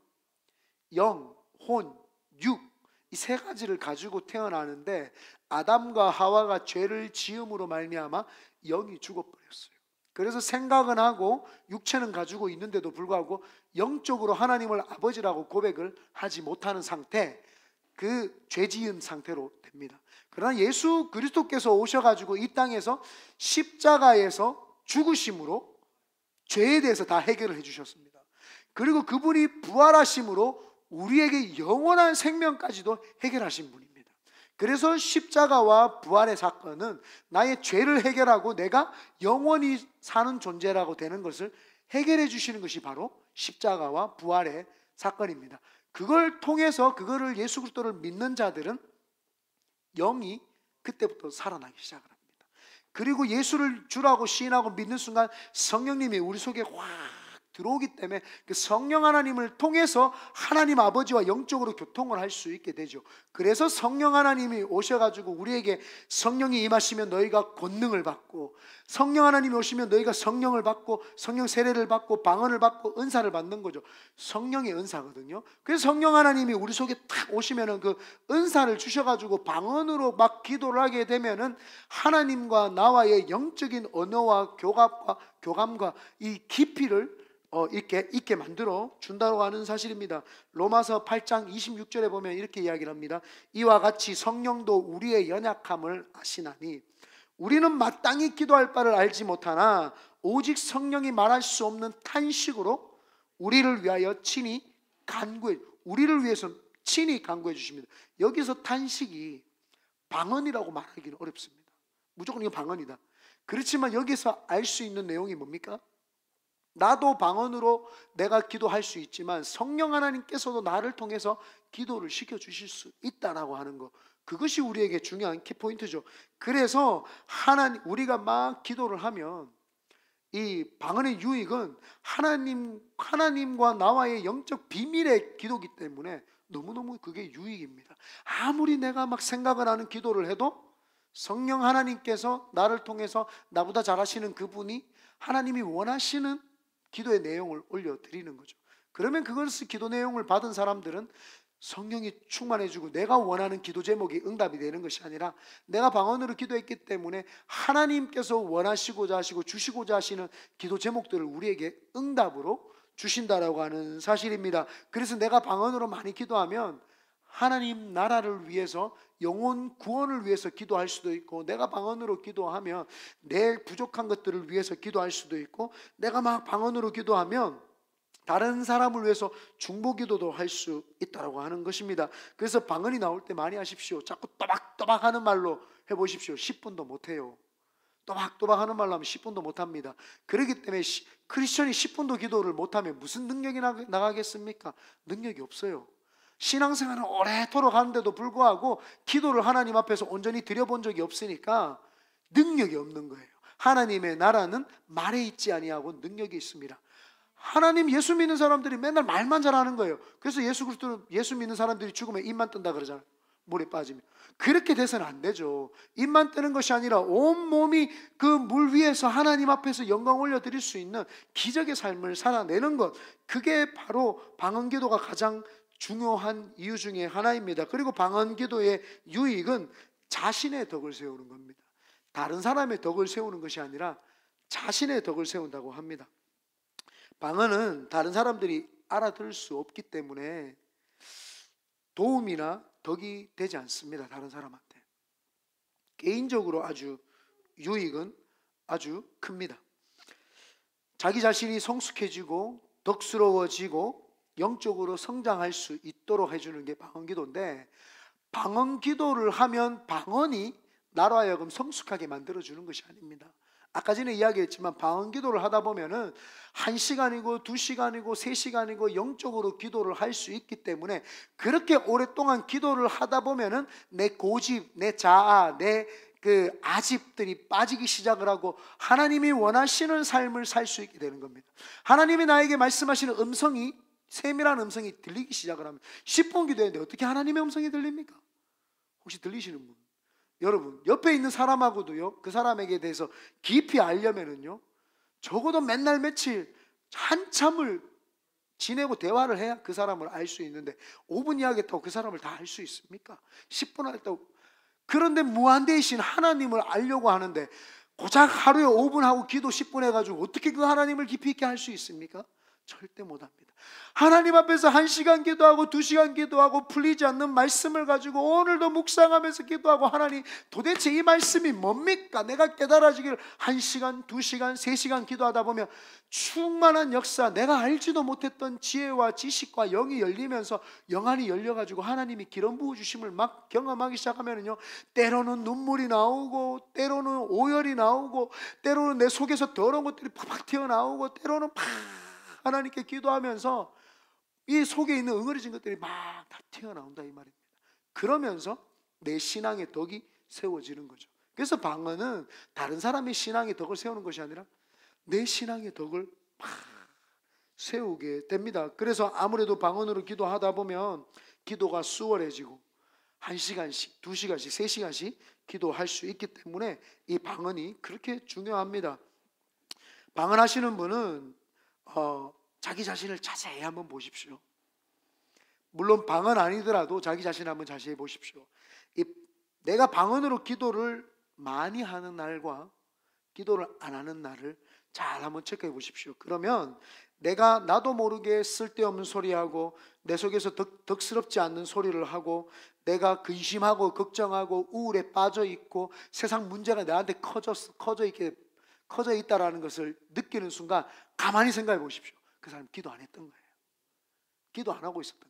영, 혼, 육 이 세 가지를 가지고 태어나는데 아담과 하와가 죄를 지음으로 말미암아 영이 죽어버렸어요. 그래서 생각은 하고 육체는 가지고 있는데도 불구하고 영적으로 하나님을 아버지라고 고백을 하지 못하는 상태, 그 죄지은 상태로 됩니다. 그러나 예수 그리스도께서 오셔가지고 이 땅에서 십자가에서 죽으심으로 죄에 대해서 다 해결을 해주셨습니다. 그리고 그분이 부활하심으로 우리에게 영원한 생명까지도 해결하신 분입니다. 그래서 십자가와 부활의 사건은 나의 죄를 해결하고 내가 영원히 사는 존재라고 되는 것을 해결해 주시는 것이 바로 십자가와 부활의 사건입니다. 그걸 통해서 그거를 예수 그리스도를 믿는 자들은 영이 그때부터 살아나기 시작을 합니다. 그리고 예수를 주라고 시인하고 믿는 순간 성령님이 우리 속에 확 들어오기 때문에 그 성령 하나님을 통해서 하나님 아버지와 영적으로 교통을 할 수 있게 되죠. 그래서 성령 하나님이 오셔가지고 우리에게 성령이 임하시면 너희가 권능을 받고, 성령 하나님이 오시면 너희가 성령을 받고 성령 세례를 받고 방언을 받고 은사를 받는 거죠. 성령의 은사거든요. 그래서 성령 하나님이 우리 속에 탁 오시면은 그 은사를 주셔가지고 방언으로 막 기도를 하게 되면은 하나님과 나와의 영적인 언어와 교감과 이 깊이를 있게 만들어 준다고 하는 사실입니다. 로마서 8장 26절에 보면 이렇게 이야기를 합니다. 이와 같이 성령도 우리의 연약함을 아시나니 우리는 마땅히 기도할 바를 알지 못하나 오직 성령이 말할 수 없는 탄식으로 우리를 위하여 친히 우리를 위해서 친히 간구해 주십니다. 여기서 탄식이 방언이라고 말하기는 어렵습니다. 무조건 이거 방언이다. 그렇지만 여기서 알 수 있는 내용이 뭡니까? 나도 방언으로 내가 기도할 수 있지만 성령 하나님께서도 나를 통해서 기도를 시켜주실 수 있다라고 하는 것, 그것이 우리에게 중요한 키포인트죠. 그래서 우리가 막 기도를 하면 이 방언의 유익은 하나님과 나와의 영적 비밀의 기도이기 때문에 너무너무 그게 유익입니다. 아무리 내가 막 생각을 하는 기도를 해도 성령 하나님께서 나를 통해서 나보다 잘하시는 그분이 하나님이 원하시는 기도의 내용을 올려드리는 거죠. 그러면 그것을 기도 내용을 받은 사람들은 성령이 충만해주고 내가 원하는 기도 제목이 응답이 되는 것이 아니라 내가 방언으로 기도했기 때문에 하나님께서 원하시고자 하시고 주시고자 하시는 기도 제목들을 우리에게 응답으로 주신다라고 하는 사실입니다. 그래서 내가 방언으로 많이 기도하면 하나님 나라를 위해서 영혼 구원을 위해서 기도할 수도 있고, 내가 방언으로 기도하면 내 부족한 것들을 위해서 기도할 수도 있고, 내가 막 방언으로 기도하면 다른 사람을 위해서 중보기도도 할 수 있다고 하는 것입니다. 그래서 방언이 나올 때 많이 하십시오. 자꾸 또박또박 하는 말로 해보십시오. 10분도 못해요. 또박또박 하는 말로 하면 10분도 못합니다. 그렇기 때문에 크리스천이 10분도 기도를 못하면 무슨 능력이 나가겠습니까? 능력이 없어요. 신앙생활은 오래도록 하는데도 불구하고 기도를 하나님 앞에서 온전히 드려본 적이 없으니까 능력이 없는 거예요. 하나님의 나라는 말에 있지 아니하고 능력이 있습니다. 하나님 예수 믿는 사람들이 맨날 말만 잘하는 거예요. 그래서 예수 믿는 사람들이 죽으면 입만 뜬다 그러잖아요. 물에 빠지면. 그렇게 돼서는 안 되죠. 입만 뜨는 것이 아니라 온 몸이 그 물 위에서 하나님 앞에서 영광 올려드릴 수 있는 기적의 삶을 살아내는 것, 그게 바로 방언기도가 가장 중요한 이유 중에 하나입니다. 그리고 방언기도의 유익은 자신의 덕을 세우는 겁니다. 다른 사람의 덕을 세우는 것이 아니라 자신의 덕을 세운다고 합니다. 방언은 다른 사람들이 알아들을 수 없기 때문에 도움이나 덕이 되지 않습니다. 다른 사람한테. 개인적으로 아주 유익은 아주 큽니다. 자기 자신이 성숙해지고 덕스러워지고 영적으로 성장할 수 있도록 해주는 게 방언기도인데, 방언기도를 하면 방언이 나로 하여금 성숙하게 만들어주는 것이 아닙니다. 아까 전에 이야기했지만 방언기도를 하다 보면은 1시간이고 2시간이고 3시간이고 영적으로 기도를 할 수 있기 때문에 그렇게 오랫동안 기도를 하다 보면은 내 고집, 내 자아, 내 그 아집들이 빠지기 시작을 하고 하나님이 원하시는 삶을 살 수 있게 되는 겁니다. 하나님이 나에게 말씀하시는 음성이, 세밀한 음성이 들리기 시작을 하면, 10분 기도했는데 어떻게 하나님의 음성이 들립니까? 혹시 들리시는 분? 여러분, 옆에 있는 사람하고도요, 그 사람에게 대해서 깊이 알려면은요, 적어도 맨날 며칠 한참을 지내고 대화를 해야 그 사람을 알 수 있는데 5분 이야기했다고 그 사람을 다 알 수 있습니까? 10분 했다고. 그런데 무한대이신 하나님을 알려고 하는데 고작 하루에 5분 하고 기도 10분 해가지고 어떻게 그 하나님을 깊이 있게 할 수 있습니까? 절대 못합니다. 하나님 앞에서 1시간 기도하고 2시간 기도하고 풀리지 않는 말씀을 가지고 오늘도 묵상하면서 기도하고, 하나님 도대체 이 말씀이 뭡니까? 내가 깨달아지기를 1시간, 2시간, 3시간 기도하다 보면 충만한 역사, 내가 알지도 못했던 지혜와 지식과 영이 열리면서 영안이 열려가지고 하나님이 기름 부어주심을 막 경험하기 시작하면요, 때로는 눈물이 나오고, 때로는 오열이 나오고, 때로는 내 속에서 더러운 것들이 팍팍 튀어나오고, 때로는 팍 하나님께 기도하면서 이 속에 있는 응어리진 것들이 막 다 튀어나온다 이 말입니다. 그러면서 내 신앙의 덕이 세워지는 거죠. 그래서 방언은 다른 사람의 신앙의 덕을 세우는 것이 아니라 내 신앙의 덕을 막 세우게 됩니다. 그래서 아무래도 방언으로 기도하다 보면 기도가 수월해지고 1시간씩, 2시간씩, 3시간씩 기도할 수 있기 때문에 이 방언이 그렇게 중요합니다. 방언하시는 분은 자기 자신을 자세히 한번 보십시오. 물론 방언 아니더라도 자기 자신 한번 자세히 보십시오. 내가 방언으로 기도를 많이 하는 날과 기도를 안 하는 날을 잘 한번 체크해 보십시오. 그러면 내가 나도 모르게 쓸데없는 소리하고 내 속에서 덕스럽지 않는 소리를 하고, 내가 근심하고 걱정하고 우울에 빠져 있고 세상 문제가 나한테 커져 있다라는 것을 느끼는 순간 가만히 생각해 보십시오. 그 사람 기도 안 했던 거예요. 기도 안 하고 있었던 거예요.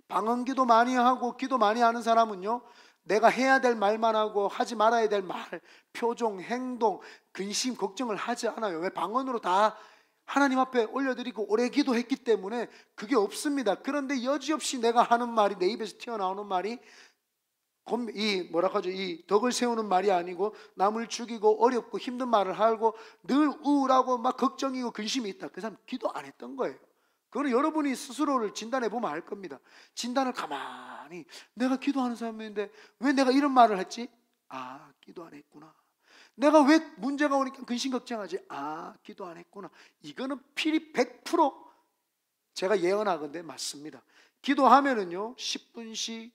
방언 기도 많이 하고 기도 많이 하는 사람은요, 내가 해야 될 말만 하고 하지 말아야 될 말, 표정, 행동, 근심, 걱정을 하지 않아요. 왜? 방언으로 다 하나님 앞에 올려드리고 오래 기도했기 때문에 그게 없습니다. 그런데 여지없이 내가 하는 말이, 내 입에서 튀어나오는 말이 이 덕을 세우는 말이 아니고 남을 죽이고 어렵고 힘든 말을 하고 늘 우울하고 막 걱정이고 근심이 있다. 그 사람 기도 안 했던 거예요. 그거는 여러분이 스스로를 진단해 보면 알 겁니다. 진단을 가만히, 내가 기도하는 사람인데 왜 내가 이런 말을 했지? 아, 기도 안 했구나. 내가 왜 문제가 오니까 근심 걱정하지? 아, 기도 안 했구나. 이거는 필히 100% 제가 예언하건대 맞습니다. 기도하면은요 10분씩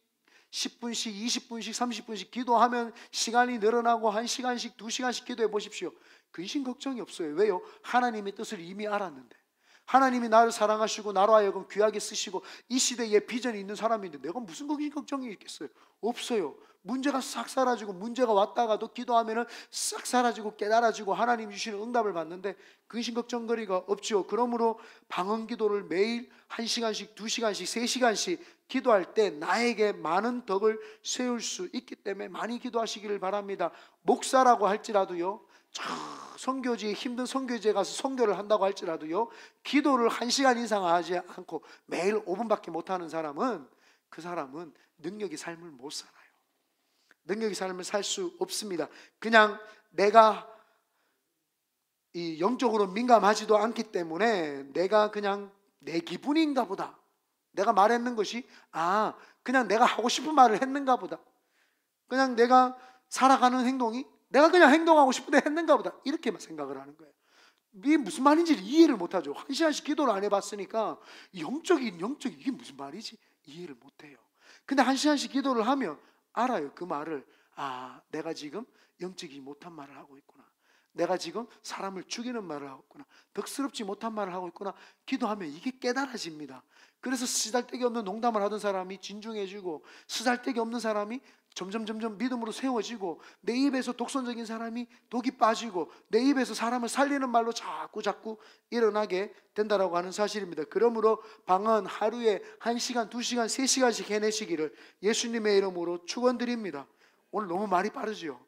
20분씩 30분씩 기도하면 시간이 늘어나고 1시간씩 2시간씩 기도해 보십시오. 근심 걱정이 없어요. 왜요? 하나님의 뜻을 이미 알았는데, 하나님이 나를 사랑하시고 나로 하여금 귀하게 쓰시고 이 시대에 비전이 있는 사람인데 내가 무슨 근심 걱정이 있겠어요? 없어요. 문제가 싹 사라지고, 문제가 왔다가도 기도하면 싹 사라지고 깨달아지고 하나님 주시는 응답을 받는데 근심 걱정거리가 없죠. 그러므로 방언 기도를 매일 1시간씩 2시간씩 3시간씩 기도할 때 나에게 많은 덕을 세울 수 있기 때문에 많이 기도하시기를 바랍니다. 목사라고 할지라도요, 선교지에, 힘든 선교지에 가서 선교를 한다고 할지라도요, 기도를 1시간 이상 하지 않고 매일 5분밖에 못하는 사람은, 그 사람은 능력의 삶을 못 살아요. 능력의 삶을 살 수 없습니다. 그냥 내가 이 영적으로 민감하지도 않기 때문에 내가 그냥 내 기분인가 보다, 내가 말했는 것이 그냥 내가 하고 싶은 말을 했는가 보다, 그냥 내가 살아가는 행동이 내가 그냥 행동하고 싶은데 했는가 보다, 이렇게만 생각을 하는 거예요. 이게 무슨 말인지를 이해를 못하죠. 1시간씩 기도를 안 해봤으니까 영적이 이게 무슨 말이지 이해를 못해요. 근데 1시간씩 기도를 하면 알아요. 그 말을, 내가 지금 영적이지 못한 말을 하고 있구나, 내가 지금 사람을 죽이는 말을 하고 있구나, 덕스럽지 못한 말을 하고 있구나. 기도하면 이게 깨달아집니다. 그래서 쓰잘데기 없는 농담을 하던 사람이 진중해지고, 쓰잘데기 없는 사람이 점점 믿음으로 세워지고, 내 입에서 독선적인 사람이 독이 빠지고, 내 입에서 사람을 살리는 말로 자꾸 일어나게 된다라고 하는 사실입니다. 그러므로 방언 하루에 1시간, 2시간, 3시간씩 해내시기를 예수님의 이름으로 축원드립니다. 오늘 너무 말이 빠르죠.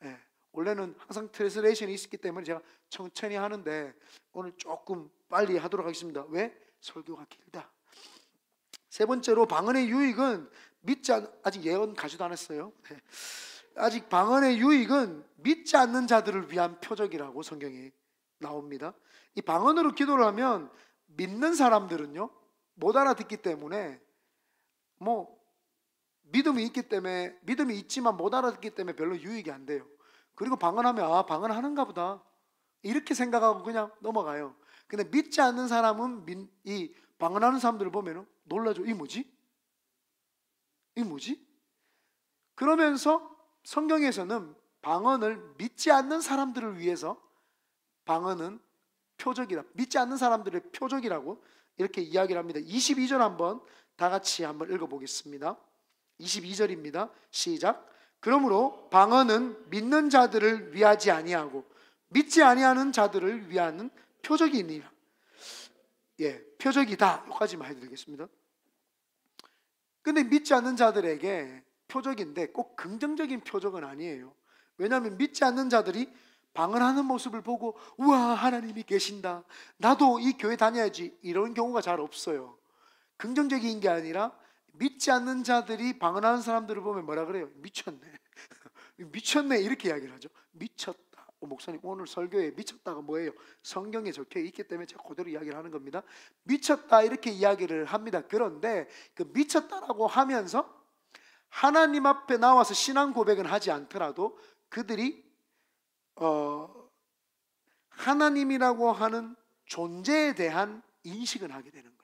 네. 원래는 항상 트랜스레이션이 있었기 때문에 제가 천천히 하는데 오늘 조금 빨리 하도록 하겠습니다. 왜? 설교가 길다. 세 번째로, 방언의 유익은 아직 예언 가지도 않았어요. 네. 아직 방언의 유익은 믿지 않는 자들을 위한 표적이라고 성경에 나옵니다. 이 방언으로 기도를 하면 믿는 사람들은요 못 알아듣기 때문에, 믿음이 있지만 못 알아듣기 때문에 별로 유익이 안 돼요. 그리고 방언하면 방언하는가 보다 이렇게 생각하고 그냥 넘어가요. 근데 믿지 않는 사람은 이 방언하는 사람들을 보면 놀라죠. 이 뭐지? 그러면서 성경에서는 방언을 믿지 않는 사람들을 위해서 방언은 표적이다. 믿지 않는 사람들의 표적이라고 이렇게 이야기를 합니다. 22절 한번 다 같이 한번 읽어보겠습니다. 22절입니다. 시작. 그러므로 방언은 믿는 자들을 위하지 아니하고 믿지 아니하는 자들을 위하는 표적이니라. 예, 표적이다. 여기까지만 해드리겠습니다. 근데 믿지 않는 자들에게 표적인데 꼭 긍정적인 표적은 아니에요. 왜냐하면 믿지 않는 자들이 방언하는 모습을 보고 우와 하나님이 계신다, 나도 이 교회 다녀야지, 이런 경우가 잘 없어요. 긍정적인 게 아니라 믿지 않는 자들이 방언하는 사람들을 보면 뭐라 그래요? 미쳤네. 미쳤네 이렇게 이야기를 하죠. 미쳤다. 목사님 오늘 설교에 미쳤다가 뭐예요? 성경에 적혀 있기 때문에 제가 그대로 이야기를 하는 겁니다. 미쳤다 이렇게 이야기를 합니다. 그런데 그 미쳤다라고 하면서 하나님 앞에 나와서 신앙 고백은 하지 않더라도 그들이 하나님이라고 하는 존재에 대한 인식은 하게 되는 거예요.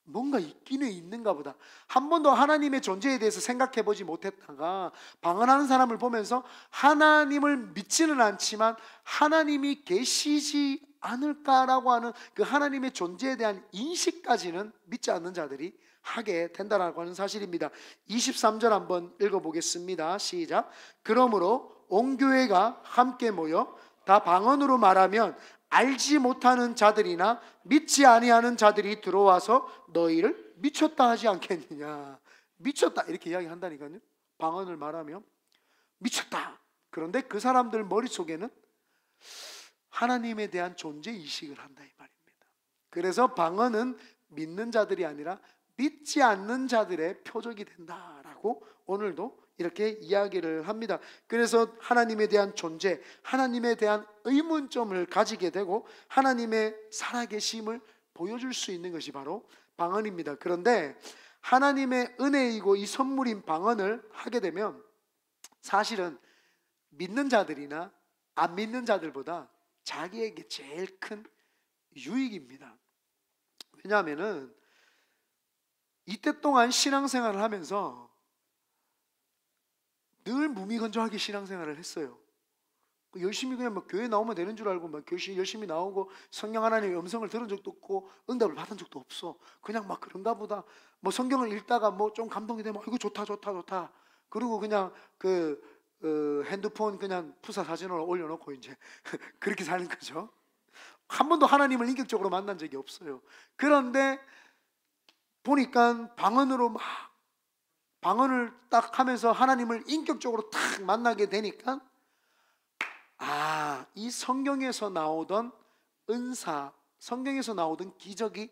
뭔가 있기는 있는가 보다. 한 번도 하나님의 존재에 대해서 생각해 보지 못했다가 방언하는 사람을 보면서 하나님을 믿지는 않지만 하나님이 계시지 않을까라고 하는 그 하나님의 존재에 대한 인식까지는 믿지 않는 자들이 하게 된다라고 하는 사실입니다. 23절 한번 읽어보겠습니다. 시작. 그러므로 온 교회가 함께 모여 다 방언으로 말하면 알지 못하는 자들이나 믿지 아니하는 자들이 들어와서 너희를 미쳤다 하지 않겠느냐. 미쳤다 이렇게 이야기한다니까요. 방언을 말하면 미쳤다. 그런데 그 사람들 머릿속에는 하나님에 대한 존재의식을 한다 이 말입니다. 그래서 방언은 믿는 자들이 아니라 믿지 않는 자들의 표적이 된다라고 오늘도 이렇게 이야기를 합니다. 그래서 하나님에 대한 존재, 하나님에 대한 의문점을 가지게 되고 하나님의 살아계심을 보여줄 수 있는 것이 바로 방언입니다. 그런데 하나님의 은혜이고 이 선물인 방언을 하게 되면 사실은 믿는 자들이나 안 믿는 자들보다 자기에게 제일 큰 유익입니다. 왜냐하면은 이때 동안 신앙생활을 하면서 늘 무미건조하게 신앙생활을 했어요. 열심히 그냥 뭐 교회 나오면 되는 줄 알고 막 열심히 나오고 성령 하나님의 음성을 들은 적도 없고 응답을 받은 적도 없어. 그냥 막 그런가 보다. 뭐 성경을 읽다가 뭐 좀 감동이 되면 이거 좋다. 그리고 그냥 핸드폰 그냥 푸사 사진을 올려놓고 이제 그렇게 사는 거죠. 한 번도 하나님을 인격적으로 만난 적이 없어요. 그런데 보니까 방언을 딱 하면서 하나님을 인격적으로 딱 만나게 되니까 이 성경에서 나오던 은사, 성경에서 나오던 기적이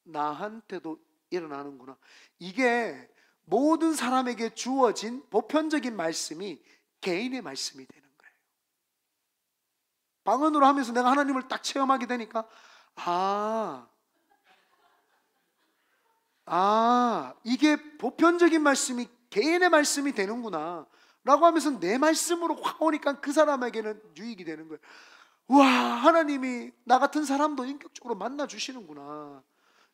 나한테도 일어나는구나. 이게 모든 사람에게 주어진 보편적인 말씀이 개인의 말씀이 되는 거예요. 방언으로 하면서 내가 하나님을 딱 체험하게 되니까 이게 보편적인 말씀이 개인의 말씀이 되는구나 라고 하면서 내 말씀으로 확 오니까 그 사람에게는 유익이 되는 거예요. 와, 하나님이 나 같은 사람도 인격적으로 만나 주시는구나.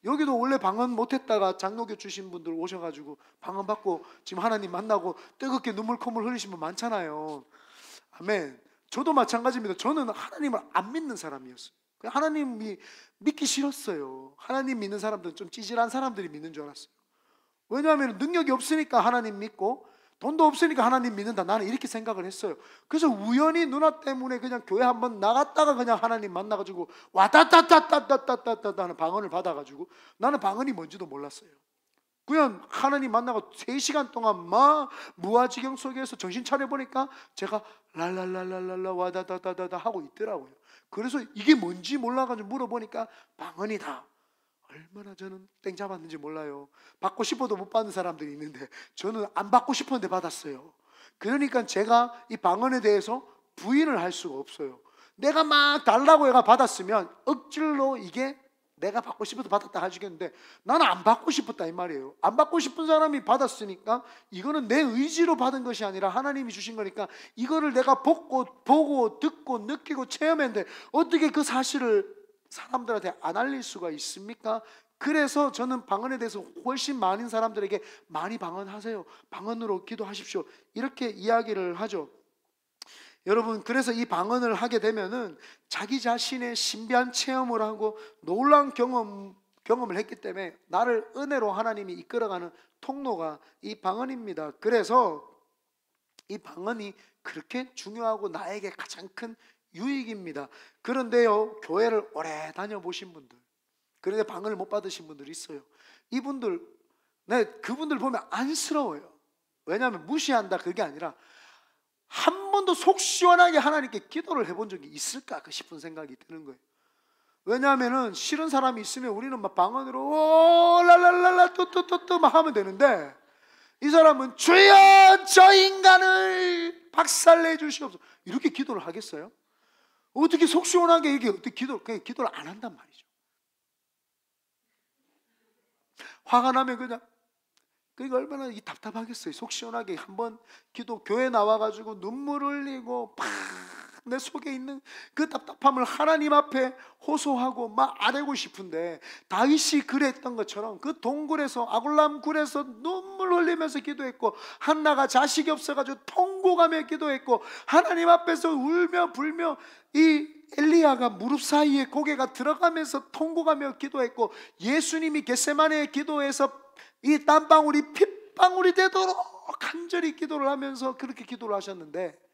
여기도 원래 방언 못했다가 장로교 주신 분들 오셔가지고 방언 받고 지금 하나님 만나고 뜨겁게 눈물 콧물 흘리신 분 많잖아요. 아멘. 저도 마찬가지입니다. 저는 하나님을 안 믿는 사람이었어요. 하나님이 믿기 싫었어요. 하나님 믿는 사람들은 좀 찌질한 사람들이 믿는 줄 알았어요. 왜냐하면 능력이 없으니까 하나님 믿고 돈도 없으니까 하나님 믿는다, 나는 이렇게 생각을 했어요. 그래서 우연히 누나 때문에 그냥 교회 한번 나갔다가 그냥 하나님 만나가지고 와따따따따따따따 하는 방언을 받아가지고 나는 방언이 뭔지도 몰랐어요. 그냥 하나님 만나고 3시간 동안 막 무아지경 속에서 정신 차려보니까 제가 랄랄랄랄랄라 와다다다다다 하고 있더라고요. 그래서 이게 뭔지 몰라가지고 물어보니까 방언이다. 얼마나 저는 땡 잡았는지 몰라요. 받고 싶어도 못 받는 사람들이 있는데 저는 안 받고 싶었는데 받았어요. 그러니까 제가 이 방언에 대해서 부인을 할 수가 없어요. 내가 막 달라고 해가 받았으면 억지로 이게 내가 받고 싶어도 받았다 하시겠는데 나는 안 받고 싶었다 이 말이에요. 안 받고 싶은 사람이 받았으니까 이거는 내 의지로 받은 것이 아니라 하나님이 주신 거니까 이거를 내가 보고 듣고 느끼고 체험했는데 어떻게 그 사실을 사람들한테 안 알릴 수가 있습니까? 그래서 저는 방언에 대해서 훨씬 많은 사람들에게 많이 방언하세요, 방언으로 기도하십시오, 이렇게 이야기를 하죠. 여러분, 그래서 이 방언을 하게 되면은 자기 자신의 신비한 체험을 하고 놀라운 경험을 했기 때문에 나를 은혜로 하나님이 이끌어가는 통로가 이 방언입니다. 그래서 이 방언이 그렇게 중요하고 나에게 가장 큰 유익입니다. 그런데요, 교회를 오래 다녀보신 분들, 그런데 방언을 못 받으신 분들이 있어요. 이분들, 그분들 보면 안쓰러워요. 왜냐하면 무시한다 그게 아니라 한 번도 속 시원하게 하나님께 기도를 해본 적이 있을까 싶은 생각이 드는 거예요. 왜냐하면은 싫은 사람이 있으면 우리는 막 방언으로 랄랄랄라 뚜뚜뚜뚜 막 하면 되는데, 이 사람은 주여 저 인간을 박살내 주시옵소서 이렇게 기도를 하겠어요? 어떻게 속 시원하게 이게 어떻게 기도를 안 한단 말이죠. 화가 나면 그냥, 그러니까 얼마나 답답하겠어요. 속 시원하게 한번 교회 나와가지고 눈물 흘리고 팍 내 속에 있는 그 답답함을 하나님 앞에 호소하고 막 아뢰고 싶은데, 다윗이 그랬던 것처럼 그 동굴에서, 아굴람 굴에서 눈물 흘리면서 기도했고, 한나가 자식이 없어가지고 통곡하며 기도했고, 하나님 앞에서 울며 불며 이 엘리야가 무릎 사이에 고개가 들어가면서 통곡하며 기도했고, 예수님이 겟세마네 기도에서 이 땀방울이 핏방울이 되도록 간절히 기도를 하면서 그렇게 기도를 하셨는데,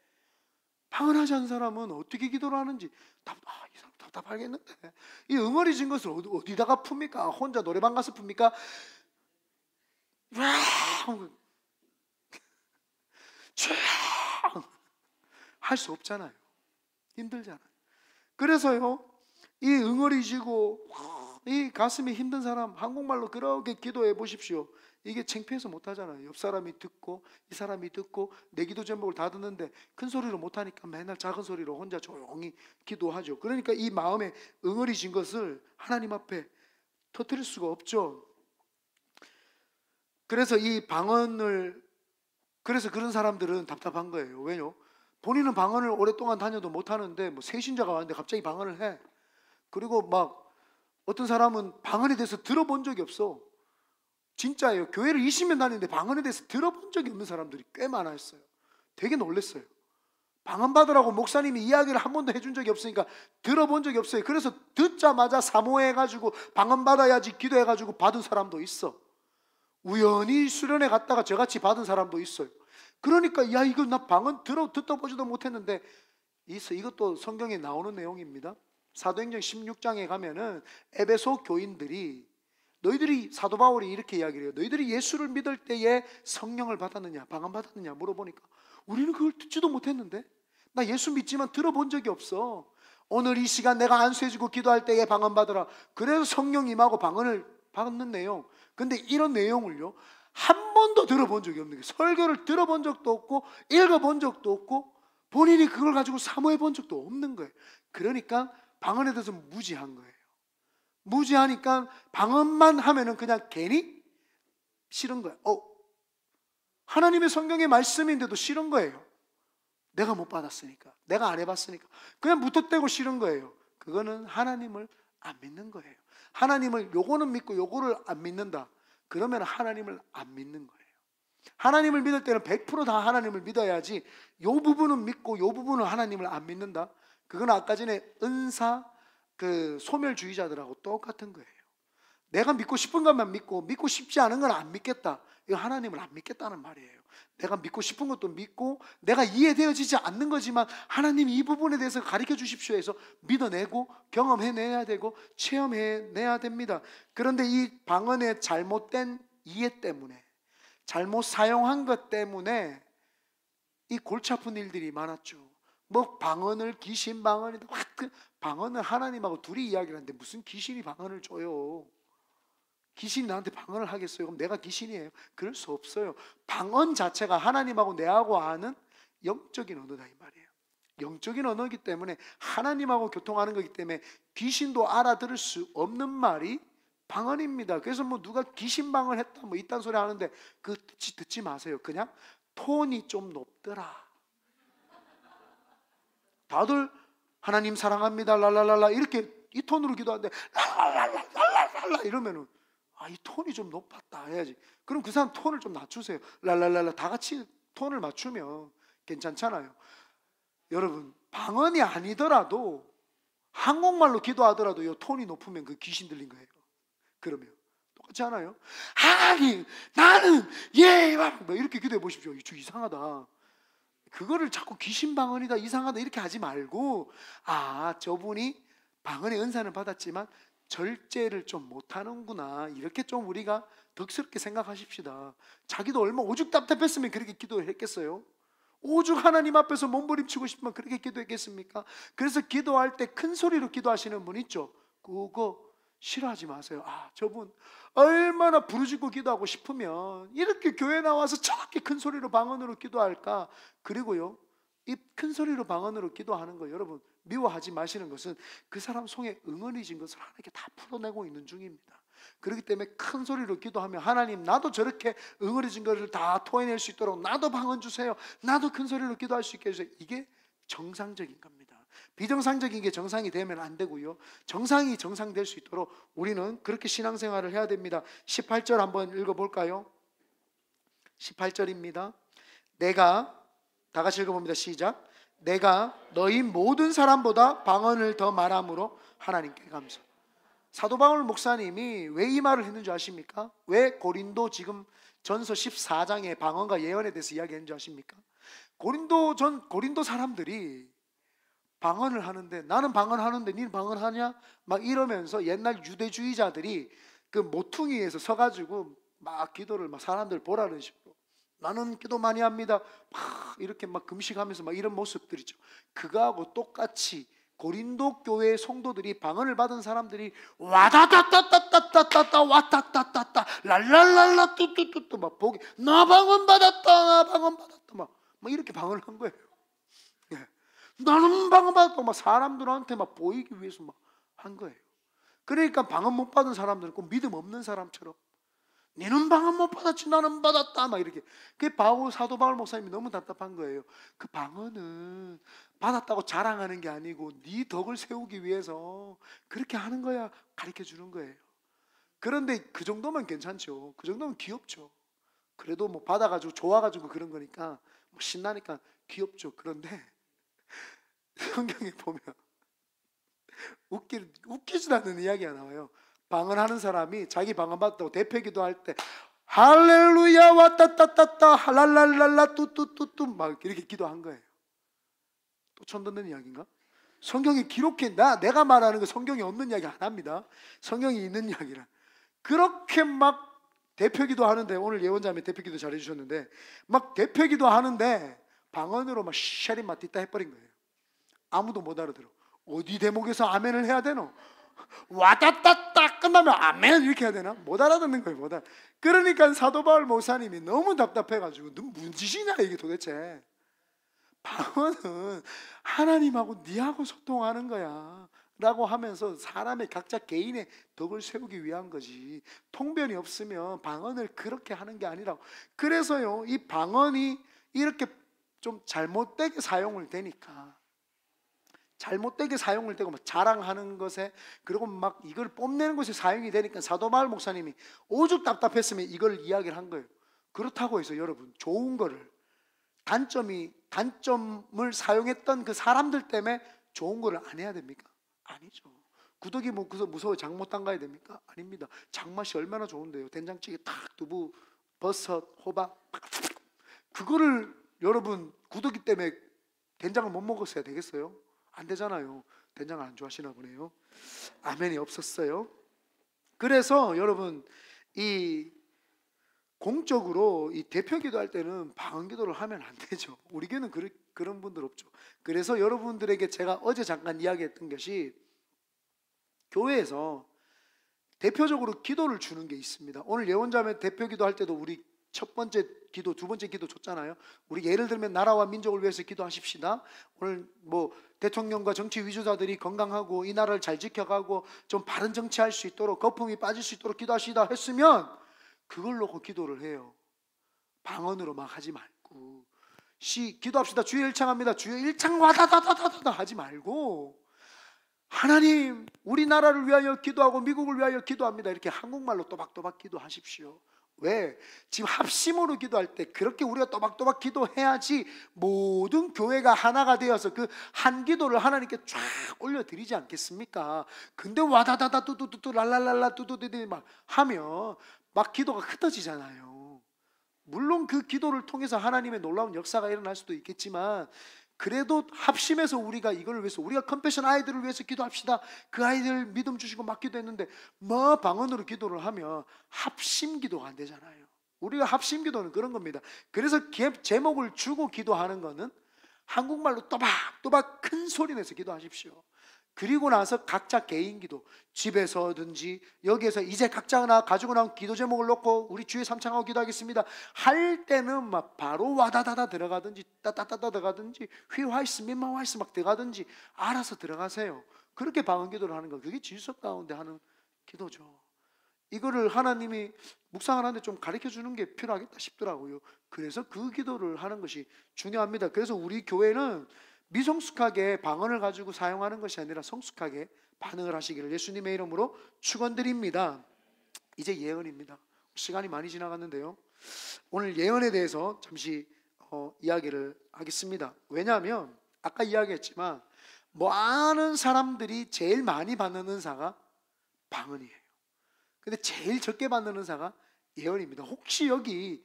방언하지 않은 사람은 어떻게 기도를 하는지 이 사람 답답하겠는데, 이 응어리진 것을 어디다가 풉니까? 혼자 노래방 가서 풉니까? 할 수 없잖아요. 힘들잖아요. 그래서요, 이 응어리지고 이 가슴이 힘든 사람 한국말로 그렇게 기도해 보십시오. 이게 창피해서 못하잖아요. 옆 사람이 듣고 이 사람이 듣고 내 기도 제목을 다 듣는데 큰 소리로 못하니까 맨날 작은 소리로 혼자 조용히 기도하죠. 그러니까 이 마음에 응어리진 것을 하나님 앞에 터뜨릴 수가 없죠. 그래서 이 방언을, 그래서 그런 사람들은 답답한 거예요. 왜요? 본인은 방언을 오랫동안 다녀도 못하는데 뭐 새신자가 왔는데 갑자기 방언을 해. 그리고 막 어떤 사람은 방언에 대해서 들어본 적이 없어. 진짜예요. 교회를 20년 다니는데 방언에 대해서 들어본 적이 없는 사람들이 꽤 많았어요. 되게 놀랐어요. 방언 받으라고 목사님이 이야기를 한 번도 해준 적이 없으니까 들어본 적이 없어요. 그래서 듣자마자 사모해가지고 방언 받아야지 기도해가지고 받은 사람도 있어. 우연히 수련회 갔다가 저같이 받은 사람도 있어요. 그러니까 야, 이거 나 방언 듣다 보지도 못했는데 있어. 이것도 성경에 나오는 내용입니다. 사도행전 16장에 가면은 에베소 교인들이, 너희들이, 사도 바울이 이렇게 이야기를 해요. 너희들이 예수를 믿을 때에 성령을 받았느냐, 방언 받았느냐 물어보니까 우리는 그걸 듣지도 못했는데, 나 예수 믿지만 들어본 적이 없어. 오늘 이 시간 내가 안수해주고 기도할 때에 방언 받으라. 그래서 성령 임하고 방언을 받는 내용. 근데 이런 내용을요 한 번도 들어본 적이 없는 거예요. 설교를 들어본 적도 없고 읽어본 적도 없고 본인이 그걸 가지고 사모해 본 적도 없는 거예요. 그러니까 방언에 대해서 무지한 거예요. 무지하니까 방언만 하면은 그냥 괜히 싫은 거예요. 하나님의 성경의 말씀인데도 싫은 거예요. 내가 못 받았으니까, 내가 안 해봤으니까 그냥 무턱대고 싫은 거예요. 그거는 하나님을 안 믿는 거예요. 하나님을 요거는 믿고 요거를 안 믿는다, 그러면 하나님을 안 믿는 거예요. 하나님을 믿을 때는 100% 다 하나님을 믿어야지, 요 부분은 믿고 요 부분은 하나님을 안 믿는다, 그건 아까 전에 은사 소멸주의자들하고 똑같은 거예요. 내가 믿고 싶은 것만 믿고 싶지 않은 건 안 믿겠다, 이거 하나님을 안 믿겠다는 말이에요. 내가 믿고 싶은 것도 믿고 내가 이해되어지지 않는 거지만 하나님이 이 부분에 대해서 가르쳐 주십시오 해서 믿어내고 경험해내야 되고 체험해내야 됩니다. 그런데 이 방언의 잘못된 이해 때문에, 잘못 사용한 것 때문에 이 골치 아픈 일들이 많았죠. 뭐 방언을 귀신 방언이다, 방언은 하나님하고 둘이 이야기를 하는데 무슨 귀신이 방언을 줘요. 귀신이 나한테 방언을 하겠어요? 그럼 내가 귀신이에요? 그럴 수 없어요. 방언 자체가 하나님하고 내하고 아는 영적인 언어다 이 말이에요. 영적인 언어이기 때문에 하나님하고 교통하는 거기 때문에 귀신도 알아들을 수 없는 말이 방언입니다. 그래서 뭐 누가 귀신 방언 했다 뭐 이딴 소리 하는데 그거 듣지 마세요. 그냥 톤이 좀 높더라. 다들 하나님 사랑합니다 랄랄랄라 이렇게 이 톤으로 기도하는데 랄랄랄랄랄라 이러면은 이 톤이 좀 높았다 해야지. 그럼 그 사람 톤을 좀 낮추세요. 랄랄랄라 다 같이 톤을 맞추면 괜찮잖아요. 여러분, 방언이 아니더라도 한국말로 기도하더라도 요 톤이 높으면 그 귀신 들린 거예요. 그러면 똑같지 않아요? 하나님, 나는 뭐 이렇게 기도해 보십시오. 저 이상하다. 그거를 자꾸 귀신 방언이다, 이상하다 이렇게 하지 말고, 저분이 방언의 은사는 받았지만 절제를 좀 못하는구나, 이렇게 좀 우리가 덕스럽게 생각하십시다. 자기도 얼마 오죽 답답했으면 그렇게 기도를 했겠어요? 오죽 하나님 앞에서 몸부림치고 싶으면 그렇게 기도했겠습니까? 그래서 기도할 때 큰 소리로 기도하시는 분 있죠? 그거 싫어하지 마세요. 저분 얼마나 부르짖고 기도하고 싶으면 이렇게 교회 나와서 저렇게 큰 소리로 방언으로 기도할까? 그리고요, 이 큰 소리로 방언으로 기도하는 거 여러분 미워하지 마시는 것은 그 사람 속에 응어리진 것을 하나님께 다 풀어내고 있는 중입니다. 그렇기 때문에 큰 소리로 기도하면, 하나님, 나도 저렇게 응어리진 것을 다 토해낼 수 있도록 나도 방언 주세요, 나도 큰 소리로 기도할 수 있게 해주세요. 이게 정상적인 겁니다. 비정상적인 게 정상이 되면 안 되고요, 정상이 정상될 수 있도록 우리는 그렇게 신앙생활을 해야 됩니다. 18절 한번 읽어볼까요? 18절입니다. 다 같이 읽어봅니다. 시작. 내가 너희 모든 사람보다 방언을 더 말함으로 하나님께 감사. 사도 바울 목사님이 왜 이 말을 했는지 아십니까? 왜 고린도 지금 전서 14장의 방언과 예언에 대해서 이야기했는지 아십니까? 고린도 사람들이 방언을 하는데, 나는 방언하는데 니는 방언하냐? 막 이러면서 옛날 유대주의자들이 그 모퉁이에서 서가지고 막 기도를 막 사람들 보라는 식으로, 나는 기도 많이 합니다, 막 이렇게 막 금식하면서 막 이런 모습들이죠. 그거하고 똑같이 고린도 교회 성도들이, 방언을 받은 사람들이 와다다다다다다다 와다다다다 랄랄랄라 뚜뚜뚜뚜 막 보기, 나 방언 받았다 막 이렇게 방언을 한 거예요. 나는 방언 받았다 막 사람들한테 막 보이기 위해서 막 한 거예요. 그러니까 방언 못 받은 사람들은 꼭 믿음 없는 사람처럼, 너는 방언 못 받았지 나는 받았다 막 이렇게. 그게 사도 바울 목사님이 너무 답답한 거예요. 그 방언은 받았다고 자랑하는 게 아니고 네 덕을 세우기 위해서 그렇게 하는 거야, 가르쳐 주는 거예요. 그런데 그 정도면 괜찮죠. 그 정도면 귀엽죠. 그래도 뭐 받아가지고 좋아가지고 그런 거니까 뭐 신나니까 귀엽죠. 그런데 성경에 보면 웃기지도 않는 이야기가 나와요. 방언하는 사람이 자기 방언 받았다고 대표기도 할 때 할렐루야 왔다따따따 할랄랄랄라 뚜뚜뚜뚜 막 이렇게 기도한 거예요. 또 처음 듣는 이야기인가? 성경이 기록해, 내가 말하는 거 성경에 없는 이야기 안 합니다. 성경이 있는 이야기라. 그렇게 막 대표기도 하는데, 오늘 예원자매 대표기도 잘해 주셨는데, 막 대표기도 하는데 방언으로 막 샤리 마티따 해버린 거예요. 아무도 못 알아들어. 어디 대목에서 아멘을 해야 되노? 와다따따 끝나면 아멘 이렇게 해야 되나? 못 알아듣는 거예요. 그러니까 사도 바울 목사님이 너무 답답해가지고, 너 무슨 짓이냐 이게 도대체. 방언은 하나님하고 니하고 소통하는 거야 라고 하면서 사람의 각자 개인의 덕을 세우기 위한 거지, 통변이 없으면 방언을 그렇게 하는 게 아니라고. 그래서요, 이 방언이 이렇게 좀 잘못되게 사용을 되니까, 잘못되게 사용을 되고 막 자랑하는 것에, 그리고 막 이걸 뽐내는 것에 사용이 되니까 사도 바울 목사님이 오죽 답답했으면 이걸 이야기를 한 거예요. 그렇다고 해서 여러분, 좋은 거를 단점을 사용했던 그 사람들 때문에 좋은 거를 안 해야 됩니까? 아니죠. 구더기 무서워 장 못 담가야 됩니까? 아닙니다. 장맛이 얼마나 좋은데요. 된장찌개 탁, 두부, 버섯, 호박, 그거를 여러분 구더기 때문에 된장을 못 먹었어야 되겠어요? 안 되잖아요. 된장을 안 좋아하시나 보네요. 아멘이 없었어요. 그래서 여러분, 이 공적으로 이 대표기도 할 때는 방언기도를 하면 안 되죠. 우리 교회는 그런 분들 없죠. 그래서 여러분들에게 제가 어제 잠깐 이야기했던 것이, 교회에서 대표적으로 기도를 주는 게 있습니다. 오늘 예언자매 대표기도 할 때도 우리 첫 번째 기도, 두 번째 기도 줬잖아요. 우리 예를 들면 나라와 민족을 위해서 기도하십시다. 오늘 뭐 대통령과 정치 위주자들이 건강하고 이 나라를 잘 지켜가고 좀 바른 정치할 수 있도록, 거품이 빠질 수 있도록 기도하시다 했으면 그걸 놓고 기도를 해요. 방언으로 막 하지 말고, 기도합시다. 주여 일창합니다. 주여 일창 와다다다다다 하지 말고, 하나님 우리나라를 위하여 기도하고 미국을 위하여 기도합니다. 이렇게 한국말로 또박또박 기도하십시오. 왜? 지금 합심으로 기도할 때 그렇게 우리가 또박또박 기도해야지 모든 교회가 하나가 되어서 그 한 기도를 하나님께 쫙 올려드리지 않겠습니까? 근데 와다다다 뚜뚜뚜뚜 랄랄랄라 뚜뚜뚜뚜 막 하면 막 기도가 흩어지잖아요. 물론 그 기도를 통해서 하나님의 놀라운 역사가 일어날 수도 있겠지만, 그래도 합심해서 우리가 이걸 위해서, 우리가 컴패션 아이들을 위해서 기도합시다. 그 아이들 믿음 주시고 막 기도했는데 뭐 방언으로 기도를 하면 합심 기도가 안 되잖아요. 우리가 합심 기도는 그런 겁니다. 그래서 제목을 주고 기도하는 거는 한국말로 또박또박 큰 소리 내서 기도하십시오. 그리고 나서 각자 개인 기도, 집에서든지 여기에서 이제 각자 가지고 나온 기도 제목을 놓고 우리 주의 삼창하고 기도하겠습니다 할 때는 막 바로 와다다다 들어가든지 따따따따 들어가든지 휘화이스 민마화이스 막 들어가든지 알아서 들어가세요. 그렇게 방언 기도를 하는 거, 그게 질서 가운데 하는 기도죠. 이거를 하나님이 묵상을 하는데 좀 가르쳐 주는 게 필요하겠다 싶더라고요. 그래서 그 기도를 하는 것이 중요합니다. 그래서 우리 교회는 미성숙하게 방언을 가지고 사용하는 것이 아니라 성숙하게 반응을 하시기를 예수님의 이름으로 축원드립니다. 이제 예언입니다. 시간이 많이 지나갔는데요, 오늘 예언에 대해서 잠시 이야기를 하겠습니다. 왜냐하면 아까 이야기했지만 많은 사람들이 제일 많이 받는 은사가 방언이에요. 근데 제일 적게 받는 은사가 예언입니다. 혹시 여기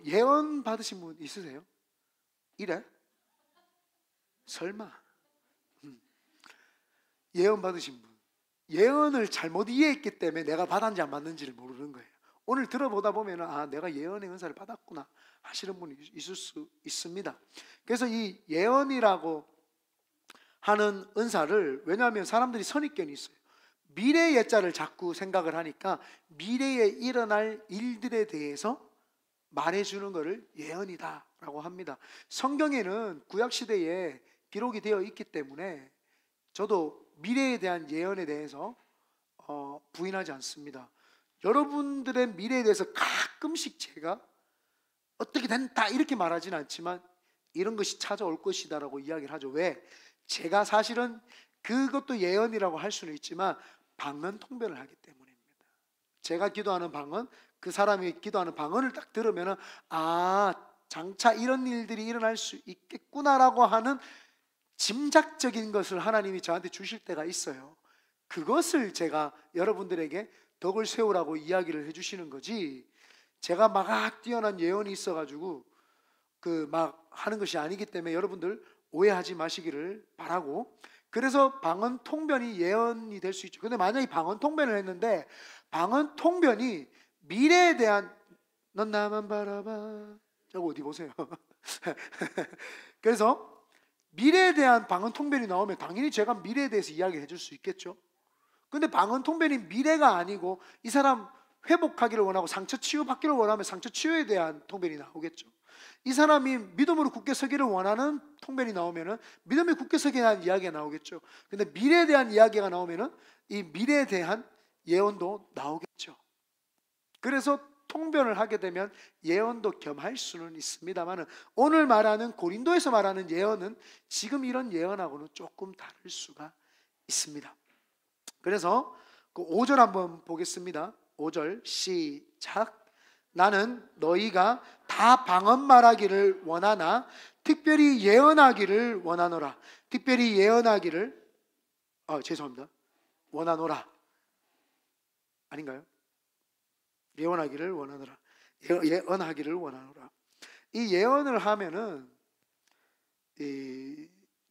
예언 받으신 분 있으세요? 이래? 설마? 예언 받으신 분, 예언을 잘못 이해했기 때문에 내가 받았는지 안 받는지를 모르는 거예요. 오늘 들어보다 보면 아, 내가 예언의 은사를 받았구나 하시는 분이 있을 수 있습니다. 그래서 이 예언이라고 하는 은사를, 왜냐하면 사람들이 선입견이 있어요. 미래의 예자를 자꾸 생각을 하니까 미래에 일어날 일들에 대해서 말해주는 것을 예언이다 라고 합니다. 성경에는 구약시대에 기록이 되어 있기 때문에 저도 미래에 대한 예언에 대해서 부인하지 않습니다. 여러분들의 미래에 대해서 가끔씩 제가 어떻게 된다 이렇게 말하지는 않지만 이런 것이 찾아올 것이다 라고 이야기를 하죠. 왜? 제가 사실은 그것도 예언이라고 할 수는 있지만 방언 통변을 하기 때문입니다. 제가 기도하는 방언, 그 사람이 기도하는 방언을 딱 들으면 아, 장차 이런 일들이 일어날 수 있겠구나라고 하는 짐작적인 것을 하나님이 저한테 주실 때가 있어요. 그것을 제가 여러분들에게 덕을 세우라고 이야기를 해주시는 거지, 제가 막 뛰어난 예언이 있어가지고 그 막 하는 것이 아니기 때문에 여러분들 오해하지 마시기를 바라고. 그래서 방언 통변이 예언이 될 수 있죠. 근데 만약에 방언 통변을 했는데 방언 통변이 미래에 대한, 넌 나만 바라봐, 저거 어디 보세요. 그래서 미래에 대한 방언 통변이 나오면 당연히 제가 미래에 대해서 이야기해 줄 수 있겠죠. 근데 방언 통변이 미래가 아니고 이 사람 회복하기를 원하고 상처 치유받기를 원하면 상처 치유에 대한 통변이 나오겠죠. 이 사람이 믿음으로 굳게 서기를 원하는 통변이 나오면은 믿음이 굳게 서기에 대한 이야기가 나오겠죠. 근데 미래에 대한 이야기가 나오면은 이 미래에 대한 예언도 나오겠죠. 그래서 통변을 하게 되면 예언도 겸할 수는 있습니다만, 오늘 말하는 고린도에서 말하는 예언은 지금 이런 예언하고는 조금 다를 수가 있습니다. 그래서 그 5절 한번 보겠습니다. 5절 시작. 나는 너희가 다 방언 말하기를 원하나 특별히 예언하기를 원하노라. 특별히 예언하기를 죄송합니다. 원하노라. 아닌가요? 예언하기를 원하노라. 예언하기를 원하노라. 이 예언을 하면은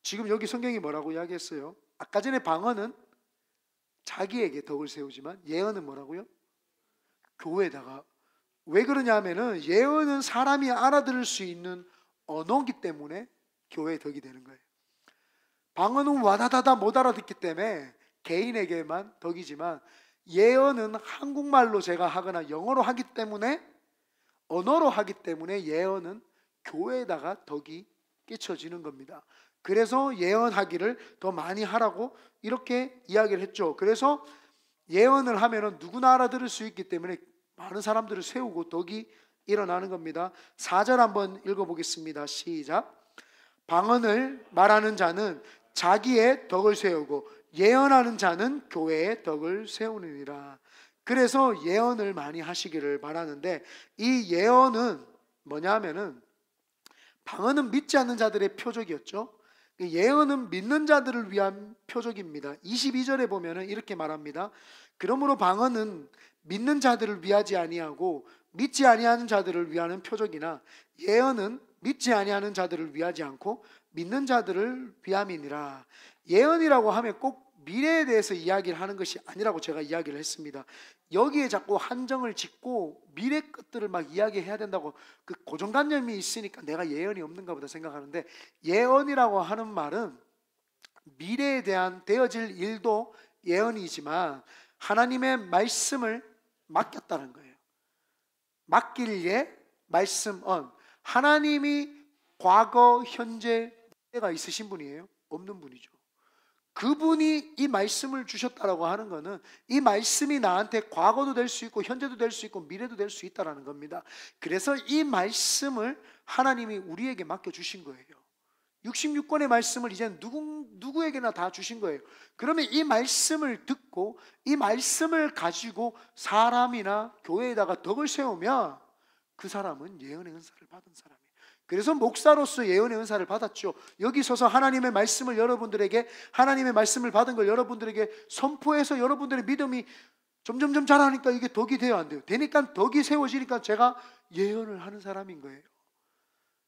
지금 여기 성경이 뭐라고 이야기했어요? 아까 전에 방언은 자기에게 덕을 세우지만 예언은 뭐라고요? 교회에다가. 왜 그러냐 하면은 예언은 사람이 알아들을 수 있는 언어이기 때문에 교회의 덕이 되는 거예요. 방언은 와다다다 못 알아듣기 때문에 개인에게만 덕이지만 예언은 한국말로 제가 하거나 영어로 하기 때문에, 언어로 하기 때문에 예언은 교회에다가 덕이 끼쳐지는 겁니다. 그래서 예언하기를 더 많이 하라고 이렇게 이야기를 했죠. 그래서 예언을 하면은 누구나 알아들을 수 있기 때문에 많은 사람들을 세우고 덕이 일어나는 겁니다. 4절 한번 읽어보겠습니다. 시작. 방언을 말하는 자는 자기의 덕을 세우고 예언하는 자는 교회의 덕을 세우느니라. 그래서 예언을 많이 하시기를 바라는데, 이 예언은 뭐냐 하면은 방언은 믿지 않는 자들의 표적이었죠. 예언은 믿는 자들을 위한 표적입니다. 22절에 보면은 이렇게 말합니다. 그러므로 방언은 믿는 자들을 위하지 아니하고 믿지 아니하는 자들을 위하는 표적이나 예언은 믿지 아니하는 자들을 위하지 않고 믿는 자들을 위함이니라. 예언이라고 하면 꼭 미래에 대해서 이야기를 하는 것이 아니라고 제가 이야기를 했습니다. 여기에 자꾸 한정을 짓고 미래 것들을 막 이야기해야 된다고 그 고정관념이 있으니까 내가 예언이 없는가 보다 생각하는데, 예언이라고 하는 말은 미래에 대한 되어질 일도 예언이지만 하나님의 말씀을 맡겼다는 거예요. 맡길 예, 말씀 언. 하나님이 과거, 현재, 미래가 있으신 분이에요? 없는 분이죠. 그분이 이 말씀을 주셨다라고 하는 것은 이 말씀이 나한테 과거도 될 수 있고 현재도 될 수 있고 미래도 될 수 있다라는 겁니다. 그래서 이 말씀을 하나님이 우리에게 맡겨주신 거예요. 66권의 말씀을 이제 누구에게나 다 주신 거예요. 그러면 이 말씀을 듣고 이 말씀을 가지고 사람이나 교회에다가 덕을 세우면 그 사람은 예언의 은사를 받은 사람이에요. 그래서 목사로서 예언의 은사를 받았죠. 여기 서서 하나님의 말씀을 여러분들에게, 하나님의 말씀을 받은 걸 여러분들에게 선포해서 여러분들의 믿음이 점점점 자라니까 이게 덕이 돼요, 안 돼요? 되니까 덕이 세워지니까 제가 예언을 하는 사람인 거예요.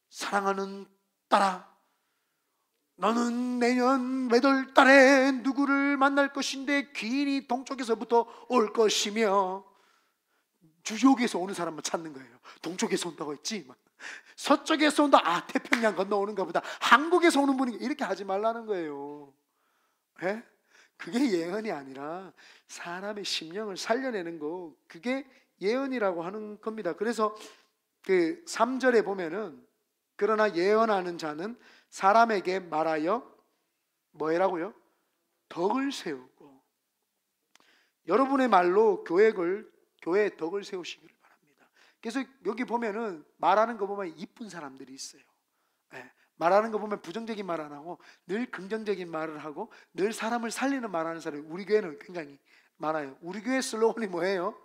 사랑하는 딸아, 너는 내년 몇월 달에 누구를 만날 것인데 귀인이 동쪽에서부터 올 것이며, 주쪽에서 오는 사람만 찾는 거예요. 동쪽에서 온다고 했지, 서쪽에서 온다, 아 태평양 건너오는가 보다, 한국에서 오는 분이, 이렇게 하지 말라는 거예요. 예? 그게 예언이 아니라 사람의 심령을 살려내는 거, 그게 예언이라고 하는 겁니다. 그래서 그 3절에 보면은 그러나 예언하는 자는 사람에게 말하여 뭐라고요? 덕을 세우고. 여러분의 말로 교회에 덕을 세우시기를 바랍니다. 그래서 여기 보면은 말하는 거 보면 이쁜 사람들이 있어요. 네. 말하는 거 보면 부정적인 말 안 하고 늘 긍정적인 말을 하고 늘 사람을 살리는 말하는 사람이 우리 교회는 굉장히 많아요. 우리 교회 슬로건이 뭐예요?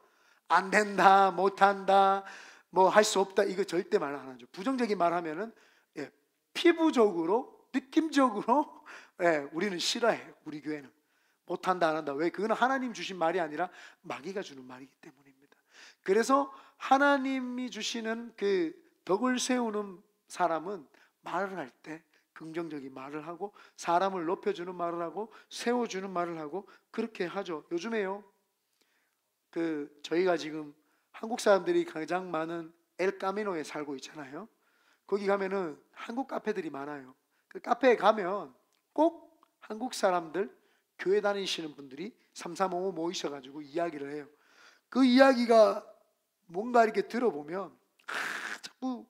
안 된다, 못한다, 뭐 할 수 없다, 이거 절대 말 안 하죠. 부정적인 말 하면은 피부적으로, 느낌적으로 우리는 싫어해요. 우리 교회는 못한다, 안 한다. 왜? 그거는 하나님 주신 말이 아니라 마귀가 주는 말이기 때문입니다. 그래서 하나님이 주시는 그 덕을 세우는 사람은 말을 할 때 긍정적인 말을 하고 사람을 높여주는 말을 하고 세워주는 말을 하고 그렇게 하죠. 요즘에요, 저희가 지금 한국 사람들이 가장 많은 엘카미노에 살고 있잖아요. 거기 가면은 한국 카페들이 많아요. 그 카페에 가면 꼭 한국 사람들, 교회 다니시는 분들이 3355 모이셔가지고 이야기를 해요. 그 이야기가 뭔가 이렇게 들어보면 자꾸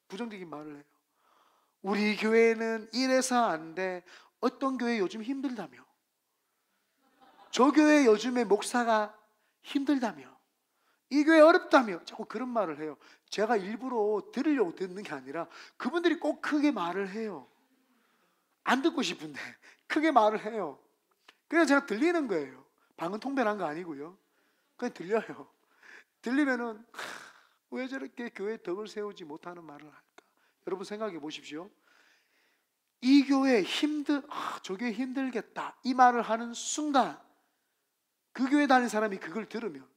부정적인 말을 해요. 우리 교회는 이래서 안 돼. 어떤 교회 요즘 힘들다며, 저 교회 요즘에 목사가 힘들다며, 이 교회 어렵다며, 자꾸 그런 말을 해요. 제가 일부러 들으려고 듣는 게 아니라 그분들이 꼭 크게 말을 해요. 안 듣고 싶은데 크게 말을 해요. 그래서 제가 들리는 거예요. 방언 통변한 거 아니고요. 그냥 들려요. 들리면은 왜 저렇게 교회에 덕을 세우지 못하는 말을 할까? 여러분 생각해 보십시오. 이 교회 저 교회 힘들겠다, 이 말을 하는 순간 그 교회 다니는 사람이 그걸 들으면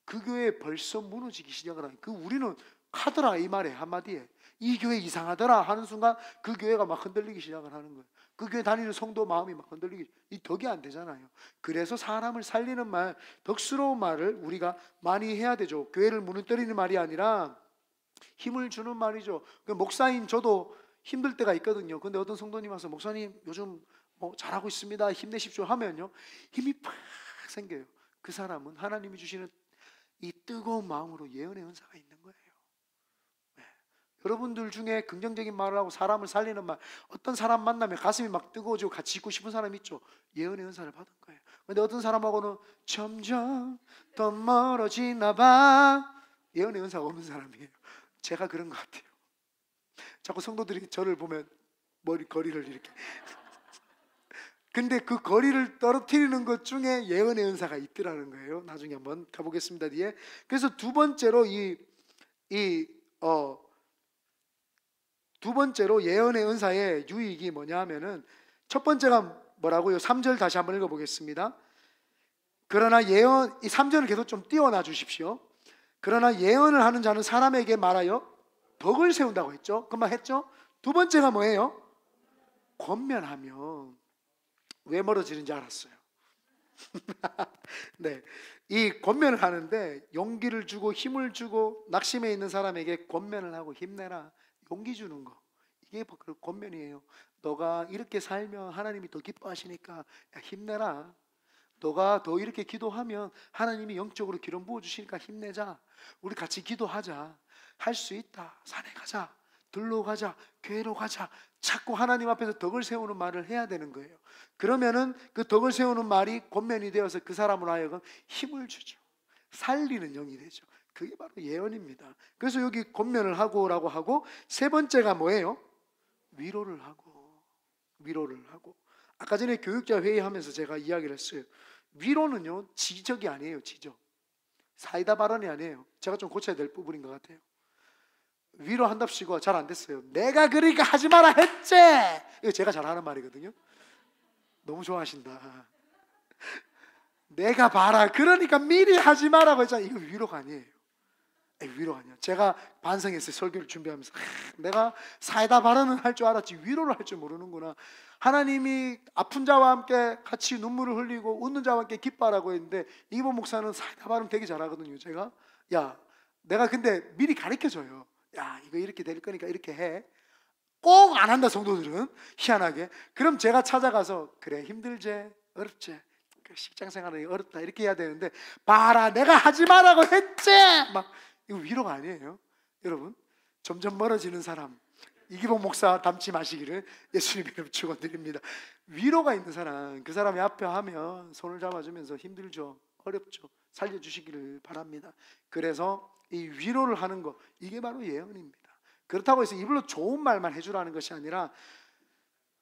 그 교회 벌써 무너지기 시작을 하니까, 우리는 하더라, 이 말에 한마디에 이 교회 이상하더라 하는 순간 그 교회가 막 흔들리기 시작을 하는 거예요. 그 교회 다니는 성도 마음이 막 흔들리기, 이 덕이 안 되잖아요. 그래서 사람을 살리는 말, 덕스러운 말을 우리가 많이 해야 되죠. 교회를 무너뜨리는 말이 아니라 힘을 주는 말이죠. 목사인 저도 힘들 때가 있거든요. 근데 어떤 성도님 와서 목사님 요즘 뭐 잘하고 있습니다, 힘내십시오 하면요, 힘이 팍 생겨요. 그 사람은 하나님이 주시는 이 뜨거운 마음으로 예언의 은사가 있는 거예요. 네. 여러분들 중에 긍정적인 말을 하고 사람을 살리는 말, 어떤 사람 만나면 가슴이 막 뜨거워지고 같이 있고 싶은 사람 있죠. 예언의 은사를 받은 거예요. 근데 어떤 사람하고는 점점 더 멀어지나 봐, 예언의 은사가 없는 사람이에요. 제가 그런 것 같아요. 자꾸 성도들이 저를 보면 거리를 이렇게 근데 그 거리를 떨어뜨리는 것 중에 예언의 은사가 있더라는 거예요. 나중에 한번 가보겠습니다, 뒤에. 그래서 두 번째로 두 번째로 예언의 은사의 유익이 뭐냐 하면은, 첫 번째가 뭐라고요? 3절 다시 한번 읽어보겠습니다. 그러나 예언, 이 3절을 계속 좀 띄워놔 주십시오. 그러나 예언을 하는 자는 사람에게 말하여 덕을 세운다고 했죠. 금방 했죠. 두 번째가 뭐예요? 권면하며. 왜 멀어지는지 알았어요. 네, 이 권면을 하는데 용기를 주고 힘을 주고, 낙심해 있는 사람에게 권면을 하고 힘내라, 용기 주는 거, 이게 그 권면이에요. 너가 이렇게 살면 하나님이 더 기뻐하시니까 야, 힘내라. 너가 더 이렇게 기도하면 하나님이 영적으로 기름 부어주시니까 힘내자. 우리 같이 기도하자. 할 수 있다. 산에 가자, 들로 가자, 교회로 가자. 자꾸 하나님 앞에서 덕을 세우는 말을 해야 되는 거예요. 그러면은 그 덕을 세우는 말이 권면이 되어서 그 사람으로 하여금 힘을 주죠. 살리는 영이 되죠. 그게 바로 예언입니다. 그래서 여기 권면을 하고라고 하고, 세 번째가 뭐예요? 위로를 하고. 위로를 하고. 아까 전에 교육자 회의하면서 제가 이야기를 했어요. 위로는요, 지적이 아니에요. 지적. 사이다 발언이 아니에요. 제가 좀 고쳐야 될 부분인 것 같아요. 위로한답시고 잘 안 됐어요. 내가 그러니까 하지 마라 했지. 이거 제가 잘하는 말이거든요. 너무 좋아하신다. 내가 봐라 그러니까 미리 하지 마라고 했잖아. 이거 위로가 아니에요. 위로가 아니에요. 제가 반성했어요. 설교를 준비하면서 내가 사이다 발언은 할 줄 알았지 위로를 할 줄 모르는구나. 하나님이 아픈 자와 함께 같이 눈물을 흘리고 웃는 자와 함께 기뻐하라고 했는데, 이번 목사는 사이다 발언 되게 잘하거든요. 제가 내가 근데 미리 가르쳐줘요. 야, 이거 이렇게 될 거니까 이렇게 해. 꼭 안 한다 성도들은 희한하게. 그럼 제가 찾아가서 그래 힘들지 어렵지 직장 생활이 어렵다 이렇게 해야 되는데, 봐라 내가 하지 말라고 했지 막, 이거 위로가 아니에요. 여러분, 점점 멀어지는 사람 이기복 목사 닮지 마시기를 예수님 이름 축원드립니다. 위로가 있는 사람, 그 사람이 앞에 하면 손을 잡아주면서 힘들죠 어렵죠 살려주시기를 바랍니다. 그래서 이 위로를 하는 거, 이게 바로 예언입니다. 그렇다고 해서 이불로 좋은 말만 해주라는 것이 아니라,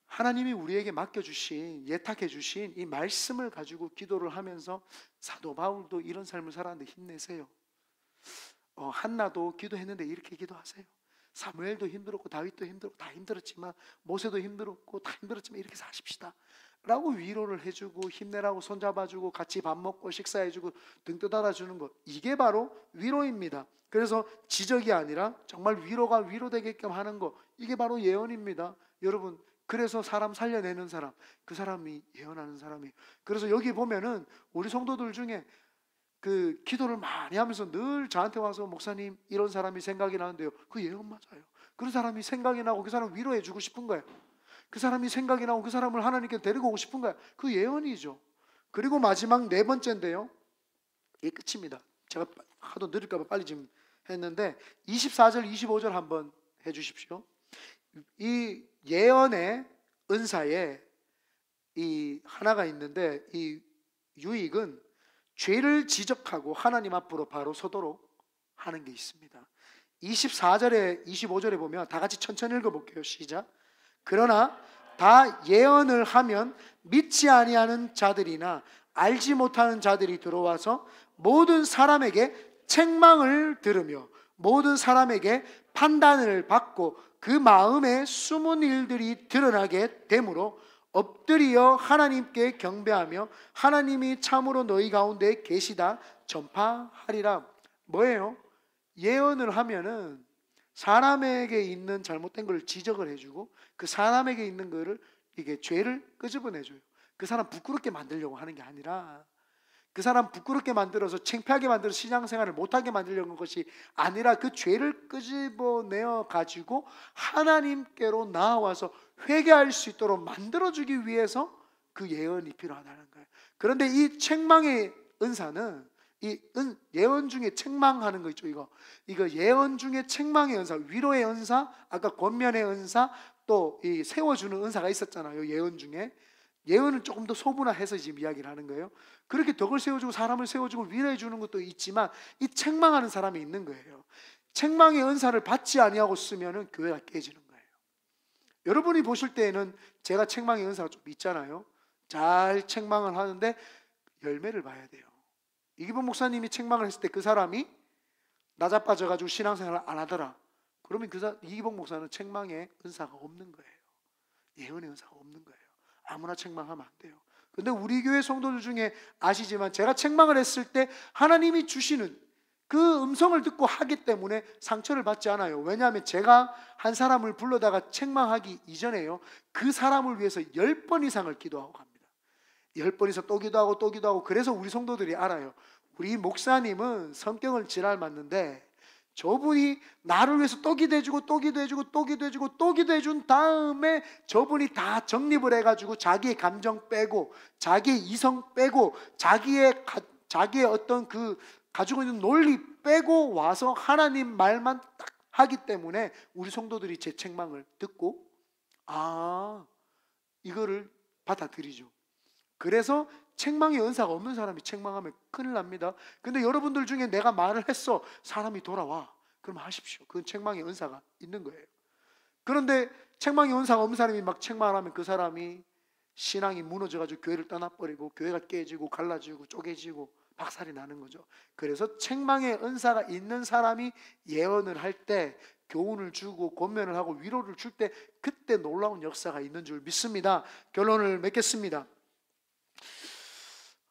하나님이 우리에게 맡겨주신, 예탁해주신 이 말씀을 가지고 기도를 하면서, 사도 바울도 이런 삶을 살았는데 힘내세요. 한나도 기도했는데 이렇게 기도하세요. 사무엘도 힘들었고 다윗도 힘들었고 다 힘들었지만, 모세도 힘들었고 다 힘들었지만 이렇게 사십시다 라고 위로를 해주고, 힘내라고 손잡아주고 같이 밥 먹고 식사해주고 등 떠달아주는 것, 이게 바로 위로입니다. 그래서 지적이 아니라 정말 위로가 위로되게끔 하는 것, 이게 바로 예언입니다. 여러분, 그래서 사람 살려내는 사람, 그 사람이 예언하는 사람이에요. 그래서 여기 보면은 우리 성도들 중에 그 기도를 많이 하면서 늘 저한테 와서 목사님 이런 사람이 생각이 나는데요, 그 예언 맞아요. 그런 사람이 생각이 나고 그 사람 위로해 주고 싶은 거예요. 그 사람이 생각이 나고 그 사람을 하나님께 데리고 오고 싶은 거예요. 그 예언이죠. 그리고 마지막 네 번째인데요, 이게 끝입니다. 제가 하도 느릴까 봐 빨리 좀 했는데 24절 25절 한번 해주십시오. 이 예언의 은사에 이 하나가 있는데, 이 유익은 죄를 지적하고 하나님 앞으로 바로 서도록 하는 게 있습니다. 24절에 25절에 보면 다 같이 천천히 읽어볼게요. 시작. 그러나 다 예언을 하면 믿지 아니하는 자들이나 알지 못하는 자들이 들어와서 모든 사람에게 책망을 들으며 모든 사람에게 판단을 받고 그 마음에 숨은 일들이 드러나게 되므로 엎드려 하나님께 경배하며 하나님이 참으로 너희 가운데 계시다 전파하리라. 뭐예요? 예언을 하면은 사람에게 있는 잘못된 걸 지적을 해주고, 그 사람에게 있는 거를, 이게 죄를 끄집어내줘요. 그 사람 부끄럽게 만들려고 하는 게 아니라, 그 사람 부끄럽게 만들어서 창피하게 만들어서 신앙생활을 못하게 만들려는 것이 아니라, 그 죄를 끄집어내어 가지고 하나님께로 나아와서 회개할 수 있도록 만들어주기 위해서 그 예언이 필요하다는 거예요. 그런데 이 책망의 은사는, 이 예언 중에 책망하는 거 있죠. 이거 예언 중에 책망의 은사, 위로의 은사, 아까 권면의 은사, 또 이 세워주는 은사가 있었잖아요. 예언 중에. 예언은 조금 더 소분화해서 지금 이야기를 하는 거예요. 그렇게 덕을 세워주고 사람을 세워주고 위로해 주는 것도 있지만, 이 책망하는 사람이 있는 거예요. 책망의 은사를 받지 아니하고 쓰면은 교회가 깨지는 거예요. 여러분이 보실 때에는 제가 책망의 은사가 좀 있잖아요. 잘 책망을 하는데 열매를 봐야 돼요. 이기범 목사님이 책망을 했을 때 그 사람이 나자빠져가지고 신앙생활을 안 하더라. 그러면 이기범 목사는 책망의 은사가 없는 거예요. 예언의 은사가 없는 거예요. 아무나 책망하면 안 돼요. 근데 우리 교회 성도들 중에 아시지만 제가 책망을 했을 때 하나님이 주시는 그 음성을 듣고 하기 때문에 상처를 받지 않아요. 왜냐하면 제가 한 사람을 불러다가 책망하기 이전에요, 그 사람을 위해서 10번 이상을 기도하고 갑니다. 10번 이상 또 기도하고 또 기도하고. 그래서 우리 성도들이 알아요. 우리 목사님은 성격을 지랄 맞는데 저분이 나를 위해서 또 기도해주고 또 기도해주고 또 기도해주고 또 기도해준 다음에 저분이 다 정립을 해가지고 자기의 감정 빼고 자기의 이성 빼고 자기의 어떤 그 가지고 있는 논리 빼고 와서 하나님 말만 딱 하기 때문에 우리 성도들이 제 책망을 듣고 이거를 받아들이죠. 그래서 책망의 은사가 없는 사람이 책망하면 큰일 납니다. 근데 여러분들 중에 내가 말을 했어, 사람이 돌아와, 그럼 하십시오. 그건 책망의 은사가 있는 거예요. 그런데 책망의 은사가 없는 사람이 막 책망을 하면 그 사람이 신앙이 무너져가지고 교회를 떠나버리고 교회가 깨지고 갈라지고 쪼개지고 박살이 나는 거죠. 그래서 책망의 은사가 있는 사람이 예언을 할 때 교훈을 주고 권면을 하고 위로를 줄 때 그때 놀라운 역사가 있는 줄 믿습니다. 결론을 맺겠습니다.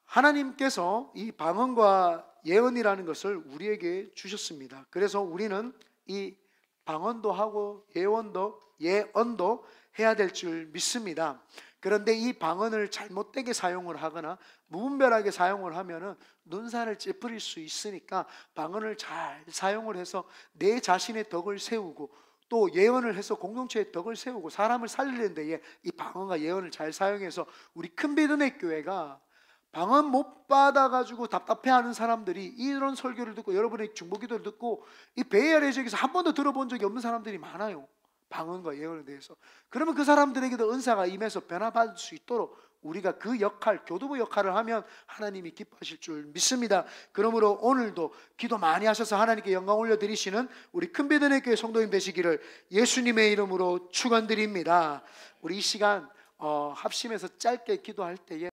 하나님께서 이 방언과 예언이라는 것을 우리에게 주셨습니다. 그래서 우리는 이 방언도 하고 예언도 해야 될 줄 믿습니다. 그런데 이 방언을 잘못되게 사용을 하거나 무분별하게 사용을 하면은 눈살을 찌푸릴 수 있으니까 방언을 잘 사용을 해서 내 자신의 덕을 세우고 또 예언을 해서 공동체의 덕을 세우고 사람을 살리는 데에 이 방언과 예언을 잘 사용해서 우리 큰비드네 교회가 방언 못 받아가지고 답답해하는 사람들이 이런 설교를 듣고 여러분의 중보기도를 듣고 이 베이아리아 지역에서 한 번도 들어본 적이 없는 사람들이 많아요. 방언과 예언에 대해서. 그러면 그 사람들에게도 은사가 임해서 변화받을 수 있도록 우리가 그 역할, 교두보 역할을 하면 하나님이 기뻐하실 줄 믿습니다. 그러므로 오늘도 기도 많이 하셔서 하나님께 영광 올려드리시는 우리 큰비드네 교회 성도님 되시기를 예수님의 이름으로 축원드립니다. 우리 이 시간 합심해서 짧게 기도할 때에